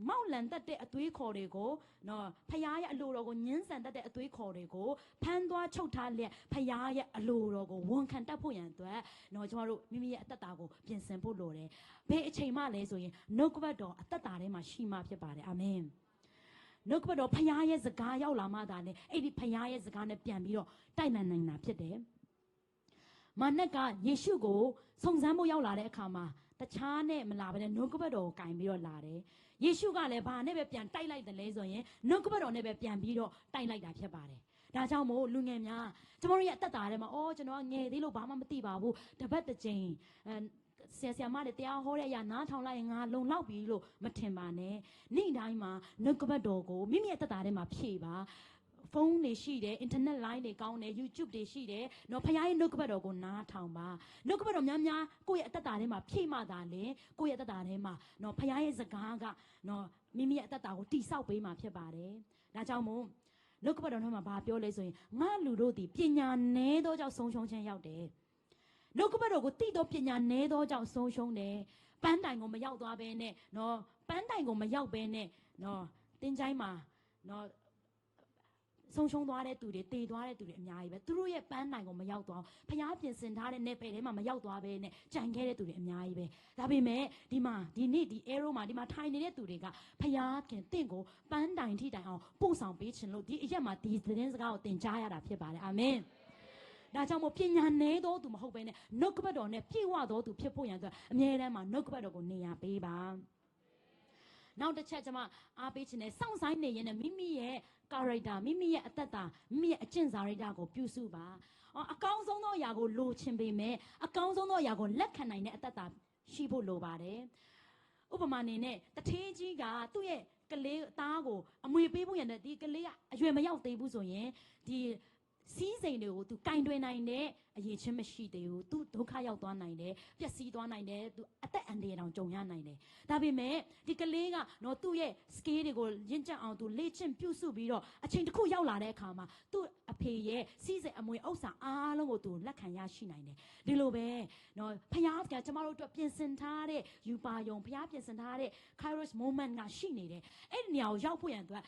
မောက်လန်တတ်တဲ့အသွေးခေါ်တွေကိုနော်ဖခင်ရဲ့အလိုတော်ကိုညှင်းဆန်တတ်တဲ့အသွေးခေါ်တွေကိုဖမ်းသွားချုပ်ထားလျက်ဖခင်ရဲ့အလိုတော်ကိုဝန်ခံတတ်ဖို့ရန်အတွက်နော်ကျမတို့မိမိရဲ့အသက်တာကိုပြင်ဆင်ဖို့လိုတယ်ဘယ်အချိန်မှလဲဆိုရင်နှုတ်ကပတ်တော်အသက်တာထဲမှာရှိမှဖြစ်ပါတယ်အာမင်နှုတ်ကပတ်တော်ဖခင်ရဲ့စကားရောက်လာမှသာလေအဲ့ဒီဖခင်ရဲ့စကားနဲ့ပြန်ပြီးတော့တိုက်နိုင်နိုင်တာဖြစ်တယ်မာနက်ကယေရှုကိုစုံစမ်းဖို့ရောက်လာတဲ့အခါမှာတခြားနဲ့မလာဘဲနဲ့နှုတ်ကပတ်တော်ကိုကင်ပြီးတော့လာတယ်ယေရှုကလည်းဘာနဲ့ပဲပြန်တိုက်လိုက်တယ်လဲဆိုရင်နှုတ်ကပတ်တော်နဲ့ပဲပြန်ပြီးတော့တိုက်လိုက်တာဖြစ်ပါတယ်ဒါကြောင့်မို့လူငယ်များကျမတို့ရဲ့အသက်တာထဲမှာကျွန်တော်ငယ်သေးလို့ဘာမှမသိပါဘူးတပတ်တစ်ချိန်ဆရာမတွေတရားဟောတဲ့အရာနားထောင်လိုက်ရင်ငါလုံလောက်ပြီလို့မထင်ပါနဲ့နေ့တိုင်းမှာနှုတ်ကပတ်တော်ကိုမိမိရဲ့အသက်တာထဲမှာဖြည့်ပါဖုန်းတွေရှိတယ် internet line တွေကောင်းတယ် YouTube တွေရှိတယ်နော်ဖခင်ရဲ့နှုတ်ကပတ်တော်ကိုနားထောင်ပါနှုတ်ကပတ်တော်များများကိုယ့်ရဲ့အသက်တာထဲမှာဖြည့်မှသာလေကိုယ့်ရဲ့အသက်တာထဲမှာနော်ဖခင်ရဲ့စကားကနော်မိမိရဲ့အသက်တာကိုတိဆောက်ပေးမှဖြစ်ပါတယ်ဒါကြောင့်မို့နှုတ်ကပတ်တော်ထဲမှာဘာပြောလဲဆိုရင်ငါလူတို့သည်ပညာနည်းသောကြောင့်ဆုံးရှုံးခြင်းရောက်တယ်နှုတ်ကပတ်တော်ကိုတိတော့ပညာနည်းသောကြောင့်ဆုံးရှုံးတယ်ပန်းတိုင်ကိုမရောက်သွားဘဲနဲ့နော်ပန်းတိုင်ကိုမရောက်ဘဲနဲ့နော်တင်းချိုင်းမှာနော် ဆုံးရှုံးသွားတဲ့သူတွေတည်သွားတဲ့သူတွေအများကြီးပဲသူတို့ရဲ့ပန်းနိုင်ကိုမရောက်သွားဖျားပြင်ဆင်ထားတဲ့နယ်ပယ်ထဲမှာမရောက်သွားပဲနဲ့ကြံခဲ့တဲ့သူတွေအများကြီးပဲဒါပေမဲ့ဒီနေ့ဒီ arrow မှာဒီမှာထိုင်နေတဲ့သူတွေကဖျားခင်တင့်ကိုပန်းတိုင်ထိတိုင်အောင်ပို့ဆောင်ပေးခြင်းလို့ဒီအရက်မှာဒီသတင်းစကားကိုသင်ကြားရတာဖြစ်ပါတယ်အာမင်ဒါကြောင့်မို့ပညာနည်းသောသူမဟုတ်ဘဲနဲ့နှုတ်ကပတ်တော်နဲ့ပြည့်ဝသောသူဖြစ်ဖို့ရန်အတွက်အမြဲတမ်းမှာနှုတ်ကပတ်တော်ကိုနေရာပေးပါနောက်တစ်ချက်ကျွန်မအားပေးခြင်းနဲ့စောင့်ဆိုင်နေရင်မိမိရဲ့ character မိမိရဲ့အသက်တာမိမိရဲ့အကျင့်စာရိတ္တကိုပြုစုပါအကောင်းဆုံးသောအရာကိုလိုချင်ပေမဲ့အကောင်းဆုံးသောအရာကိုလက်ခံနိုင်တဲ့အသက်တာရှိဖို့လိုပါတယ်ဥပမာအနေနဲ့တထေးကြီးကသူ့ရဲ့ကလေးသားကိုအမွေပေးဖို့ရတဲ့ဒီကလေးကအရွယ်မရောက်သေးဘူးဆိုရင်ဒီစီးစိမ်တွေကို तू ကင်တွင်နိုင်တဲ့အရေးချင်းမရှိသေးဘူး तू ဒုက္ခရောက်သွားနိုင်တယ်ပျက်စီးသွားနိုင်တယ် तू အသက်အန္တရာယ်တောင်ကြုံရနိုင်တယ်ဒါပေမဲ့ဒီကလေးကနော်သူ့ရဲ့ skill တွေကိုရင့်ကျက်အောင် तू လေ့ကျင့်ပြုစုပြီးတော့အချိန်တစ်ခုရောက်လာတဲ့အခါမှာသူ့အဖေရဲ့စီးစိမ်အမွေဥစ္စာအားလုံးကို तू လက်ခံရရှိနိုင်တယ်ဒီလိုပဲနော်ဖခင်ကကျမတို့အတွက်ပြင်ဆင်ထားတဲ့ယူပါယုံဖခင်ပြင်ဆင်ထားတဲ့ Kairos moment ကရှိနေတယ်အဲ့ဒီနေရာကိုရောက်ဖို့ရန်အတွက်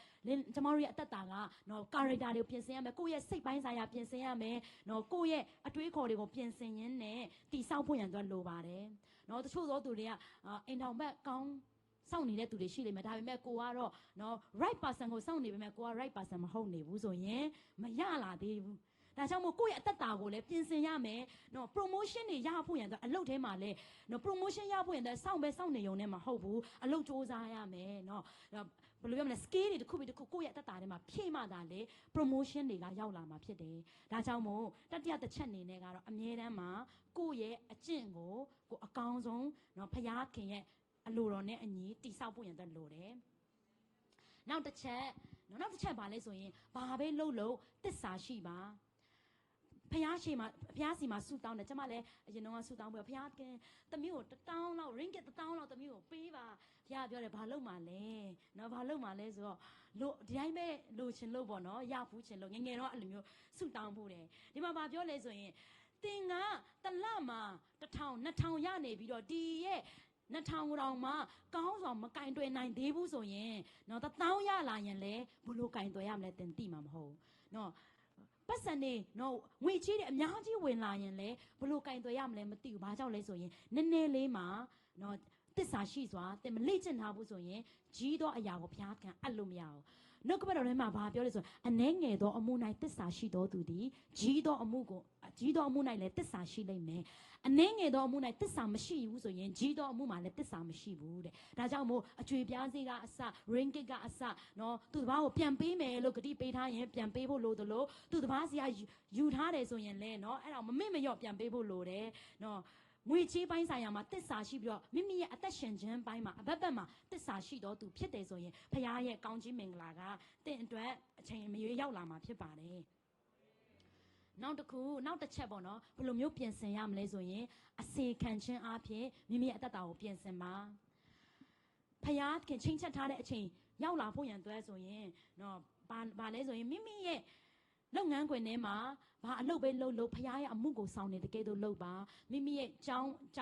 ကျမတို့ရဲ့အသက်တာကနော် character တွေကိုပြင်ဆင်ရမယ်ကိုယ့်ရဲ့စိတ်ပိုင်းဆိုင်ရာပြင်ဆင်ရမယ်နော်ကိုယ့်ရဲ့အတွေးခေါ်တွေကိုပြင်ဆင်ရင်းနဲ့တည်ဆောက်ဖို့ရန်အတွက်လိုပါတယ်နော်တချို့သောသူတွေကအင်ထောင်ဘက်ကောင်းစောင့်နေတဲ့သူတွေရှိလိမ့်မယ်ဒါပေမဲ့ကိုကတော့နော် right person ကိုစောင့်နေပေမဲ့ကိုက right person မဟုတ်နေဘူးဆိုရင်မရလာသေးဘူးဒါကြောင့်မို့ကိုယ့်ရဲ့အသက်တာကိုလည်းပြင်ဆင်ရမယ်နော် promotion တွေရဖို့ရန်အတွက်အလုပ်ထဲမှာလည်းနော် promotion ရဖို့ရန်အတွက်စောင့်နေုံနဲ့မဟုတ်ဘူးအလုပ်စ조사ရမယ်နော်ဘယ်လိုပြောမလဲ skill တွေတစ်ခုပြီးတစ်ခုကိုယ့်ရဲ့အသက်တာထဲမှာဖြည့်မှသာလေ promotion တွေကရောက်လာမှာဖြစ်တယ်ဒါကြောင့်မို့တတိယတစ်ချက်အနေနဲ့ကတော့အမြဲတမ်းမှာကိုယ့်ရဲ့အကျင့်ကိုအကောင်းဆုံးနော်ဖခင်ရဲ့အလိုတော်နဲ့အညီတည်ဆောက်ဖို့ရန်အတွက်လိုတယ်နောက်တစ်ချက်ပါလဲဆိုရင်ဘာပဲလုပ်သစ္စာရှိပါဖျားစီမှာဆူတောင်းတယ်ကျမလည်းအရင်တော့ဆူတောင်းပြီးဖျားကသမီးကို1000လောက် ringgit 1000လောက်သမီးကိုပေးပါဖျားပြောတယ်ဘာလုပ်မှာလဲနော်ဘာလုပ်မှာလဲဆိုတော့ဒီတိုင်းပဲလိုချင်လို့ပေါ့နော်ရဖူးချင်လို့ငငယ်တော့အဲ့လိုမျိုးဆူတောင်းဖို့တယ်ဒီမှာဘာပြောလဲဆိုရင်သင်ကတလမှာ1000 2000ရနေပြီးတော့ဒီရဲ့2000ကိုတောင်မှကောင်းစွာမကင်တွယ်နိုင်သေးဘူးဆိုရင်နော်1000ရလာရင်လေဘလို့ကင်တွယ်ရမလဲသင်သိမှာမဟုတ်နော်ပတ်စံနေနော်ငွေကြီးတွေအများကြီးဝင်လာရင်လေဘလို့ကင်သွယ်ရမလဲမသိဘူးဘာကြောင့်လဲဆိုရင်နည်းနည်းလေးမှာနော်သစ္စာရှိစွာတင်မလေ့ကျင့်ထားဘူးဆိုရင်ကြီးသောအရာကိုဘုရားခံအပ်လို့မရဘူးနှုတ်ကပတ်တော်ထဲမှာဘာပြောလဲဆိုအနှဲငယ်သောအမှု၌သစ္စာရှိသောသူသည်ကြီးသောအမှု၌လည်းသစ္စာရှိလိမ့်မယ်အနှဲငယ်သောအမှု၌သစ္စာမရှိဘူးဆိုရင်ကြီးသောအမှုမှာလည်းသစ္စာမရှိဘူးတဲ့ဒါကြောင့်မို့အကျွေပြားစေးကအစ ringgit ကအစနော်သူတစ်ပါးကိုပြန်ပေးမယ်လို့ဂတိပေးထားရင်ပြန်ပေးဖို့လိုသလိုသူတစ်ပါးစီကယူထားတယ်ဆိုရင်လည်းနော်အဲ့ဒါမမေ့မလျော့ပြန်ပေးဖို့လိုတယ်နော်ငွေချေးပိုင်းဆိုင်ရာမှာတစ္ဆာရှိပြီးတော့မိမိရဲ့အသက်ရှင်ခြင်းပိုင်းမှာအဘက်ဘက်မှာတစ္ဆာရှိတော်သူဖြစ်တယ်ဆိုရင်ဖခင်ရဲ့ကောင်းချီးမင်္ဂလာကတင့်အတွက်အချိန်မရွေးရောက်လာမှာဖြစ်ပါတယ်နောက်တစ်ချက်ပေါ့နော်ဘယ်လိုမျိုးပြင်ဆင်ရမလဲဆိုရင်အစေခံခြင်းအပြင်မိမိရဲ့အသက်တာကိုပြင်ဆင်ပါဖခင်ချိန်ချက်ထားတဲ့အချိန်ရောက်လာဖို့ရန်အတွက်ဆိုရင်နော်ဘာလဲဆိုရင်မိမိရဲ့လုပ်ငန်းခွင်ထဲမှာဘာအလုပ်ပဲလုပ်ဖခင်ရဲ့အမှုကိုဆောင်နေတဲ့ကဲတော့လုပ်ပါမိမိရဲ့ကျော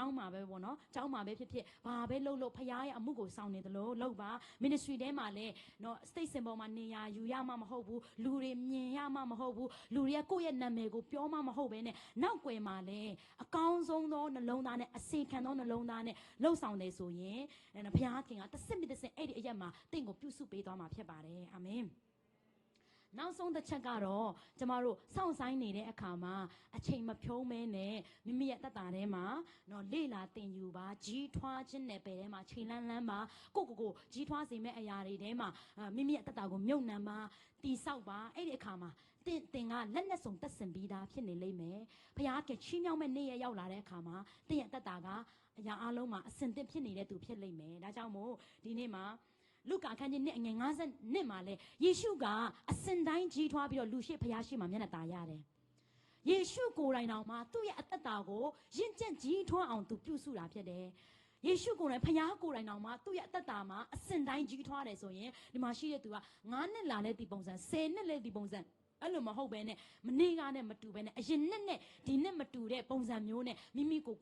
င်းမှာပဲပေါ့နော်ကျောင်းမှာပဲဖြစ်ဘာပဲလုပ်ဖခင်ရဲ့အမှုကိုဆောင်နေတယ်လို့လုပ်ပါ ministry ထဲမှာလည်းနော် state symbol မှာနေရာယူရမှာမဟုတ်ဘူးလူတွေမြင်ရမှာမဟုတ်ဘူးလူတွေကကိုယ့်ရဲ့နာမည်ကိုပြောမှာမဟုတ်ဘဲနဲ့နောက်ွယ်မှာလည်းအကောင်းဆုံးသောနှလုံးသားနဲ့အစေခံသောနှလုံးသားနဲ့လှုပ်ဆောင်နေဆိုရင်ဘုရားခင်ကတစ်စစ်အဲ့ဒီအရက်မှာတင့်ကိုပြုစုပေးသွားမှာဖြစ်ပါတယ်အာမင်နောက်ဆုံးတစ်ချက်ကတော့ကျမတို့စောင့်ဆိုင်နေတဲ့အခါမှာအချိန်မဖြုံးမဲနဲ့မိမိရဲ့တက်တာထဲမှာနော်လေ့လာသင်ယူပါကြီးထွားခြင်းနယ်ပယ်ထဲမှာချိန်လန်းပါကိုကြီးထွားစေမဲ့အရာတွေထဲမှာမိမိရဲ့တက်တာကိုမြုပ်နှံပါတီဆောက်ပါအဲ့ဒီအခါမှာတင်ကလက်နဲ့စုံသက်ဆင်ပြီးသားဖြစ်နေလိမ့်မယ်ဘုရားကချီးမြှောက်မဲ့နေ့ရက်ရောက်လာတဲ့အခါမှာတင်ရဲ့တက်တာကအရာအလုံးမှာအစင်သင့်ဖြစ်နေတဲ့သူဖြစ်လိမ့်မယ်ဒါကြောင့်မို့ဒီနေ့မှာလုကာခန်းကြီးနဲ့ငယ်50နှစ်မှာလဲယေရှုကအစင်တိုင်းကြီးထွားပြီးတော့လူရှိဖျားရှိမှမျက်နှာตาရတယ်ယေရှုကိုယ်တိုင်တော်မှာသူ့ရဲ့အသက်တာကိုယဉ်ကျင့်ကြီးထွားအောင်သူပြုစုတာဖြစ်တယ်ယေရှုကိုယ်တိုင်ဖျားကိုယ်တိုင်တော်မှာသူ့ရဲ့အသက်တာမှာအစင်တိုင်းကြီးထွားတယ်ဆိုရင်ဒီမှာရှိတဲ့သူက9နှစ်လာလဲဒီပုံစံ10နှစ်လဲဒီပုံစံအဲ့လိုမဟုတ်ပဲနဲ့မနေ့ကနဲ့မတူပဲနဲ့အရင်နှစ်နဲ့ဒီနှစ်မတူတဲ့ပုံစံမျိုးနဲ့မိမိကို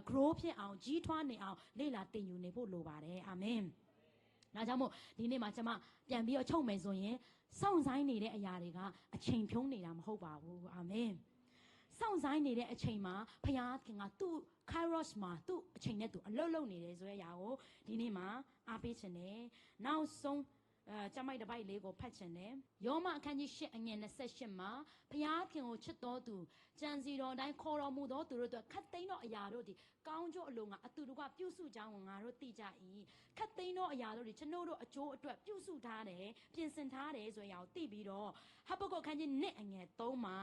grow ဖြစ်အောင်ကြီးထွားနေအောင်လေ့လာသင်ယူနေဖို့လိုပါတယ်အာမင် ဒါကြောင့်မို့ဒီနေ့မှာကျွန်မပြန်ပြီးတော့ချုပ်မယ်ဆိုရင်စောင့်ဆိုင်နေတဲ့အရာတွေကအချိန်ဖြုံးနေတာမဟုတ်ပါဘူးအာမင်စောင့်ဆိုင်နေတဲ့အချိန်မှာဖခင်ကသူ့ Kairos မှာသူ့အချိန်နဲ့သူအလုပ်လုပ်နေတယ်ဆိုတဲ့အရာကိုဒီနေ့မှာအားပေးခြင်းနဲ့နောက်ဆုံးကျမိုက်တစ်ပိုက်လေးကိုဖတ်ခြင်းနဲ့ယောမအခန်းကြီး8အငယ်28မှာဖခင်ကိုချစ်တော်သူကြံစီတော်တိုင်းခေါ်တော်မူသောသူတို့အတွက်ခတ်သိမ်းသောအရာတို့သည်ကောင်းကျိုးအလုံးကအတူတကွပြုစုကြောင်းကိုငါတို့သိကြ၏ခတ်သိမ်းသောအရာတို့သည်ကျွန်တော်တို့အကျိုးအတွက်ပြုစုထားတယ်ပြင်ဆင်ထားတယ်ဆိုတဲ့အရာကိုသိပြီးတော့ဟဘကုတ်အခန်းကြီး1အငယ်3မှာ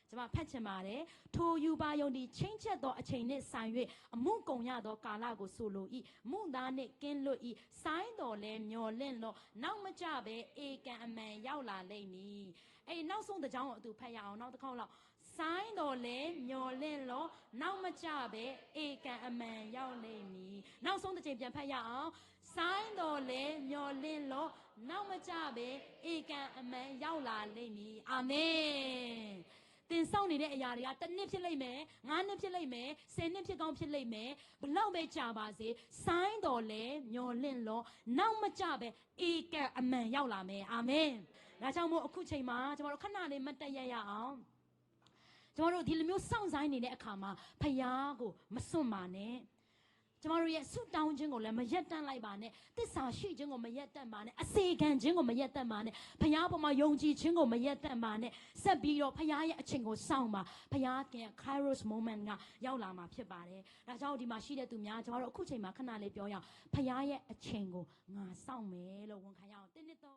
ကျွန်မဖတ်ချင်ပါတယ်ထိုယူပါယုံဒီချင်းချက်သောအချိန်နှင့်ဆိုင်၍အမှုကုန်ရသောကာလကိုဆိုလို၏မုသားနှင့်ကင်းလွတ်၏ဆိုင်းတော်လဲမျော်လင့်လို့နောက်မကြပဲအေကံအမှန်ရောက်လာလိမ့်မည်အဲ့နောက်ဆုံးတစ်ကြောင်းကိုအတူဖတ်ရအောင်နောက်တစ်ခေါက်လောက်ဆိုင်းတော်လဲမျော်လင့်လို့နောက်မကြပဲအေကံအမှန်ရောက်လိမ့်မည်နောက်ဆုံးတစ်ချိန်ပြန်ဖတ်ရအောင်ဆိုင်းတော်လဲမျော်လင့်လို့နောက်မကြပဲအေကံအမှန်ရောက်လာလိမ့်မည်အာမင်တင်ဆောင်နေတဲ့အရာတွေကတစ်နှစ်ဖြစ်လိမ့်မယ်9နှစ်ဖြစ်လိမ့်မယ်10နှစ်ဖြစ်ကောင်းဖြစ်လိမ့်မယ်ဘလောက်ပဲကြာပါစေဆိုင်းတော်လဲမျော်လင့်လို့နောက်မကြပဲအေကံအမှန်ရောက်လာမယ်အာမင်ဒါကြောင့်မို့အခုချိန်မှာကျွန်တော်တို့ခဏလေးမတ်တက်ရအောင်ကျွန်တော်တို့ဒီလိုမျိုးစောင့်ဆိုင်နေတဲ့အခါမှာဖယားကိုမစွန့်ပါနဲ့ကျွန်တော်တို့ရဲ့ဆုတောင်းခြင်းကိုလည်းမရက်တန့်လိုက်ပါနဲ့သစ္စာရှိခြင်းကိုမရက်တန့်ပါနဲ့အစေခံခြင်းကိုမရက်တန့်ပါနဲ့ဖယားပေါ်မှာယုံကြည်ခြင်းကိုမရက်တန့်ပါနဲ့ဆက်ပြီးတော့ဖယားရဲ့အချိန်ကိုစောင့်ပါဖယားက Kairos moment ကရောက်လာမှာဖြစ်ပါတယ်ဒါကြောင့်ဒီမှာရှိတဲ့သူများကျွန်တော်တို့အခုချိန်မှာခဏလေးပြောရအောင်ဖယားရဲ့အချိန်ကိုငါစောင့်မယ်လို့ဝန်ခံရအောင်1 2 3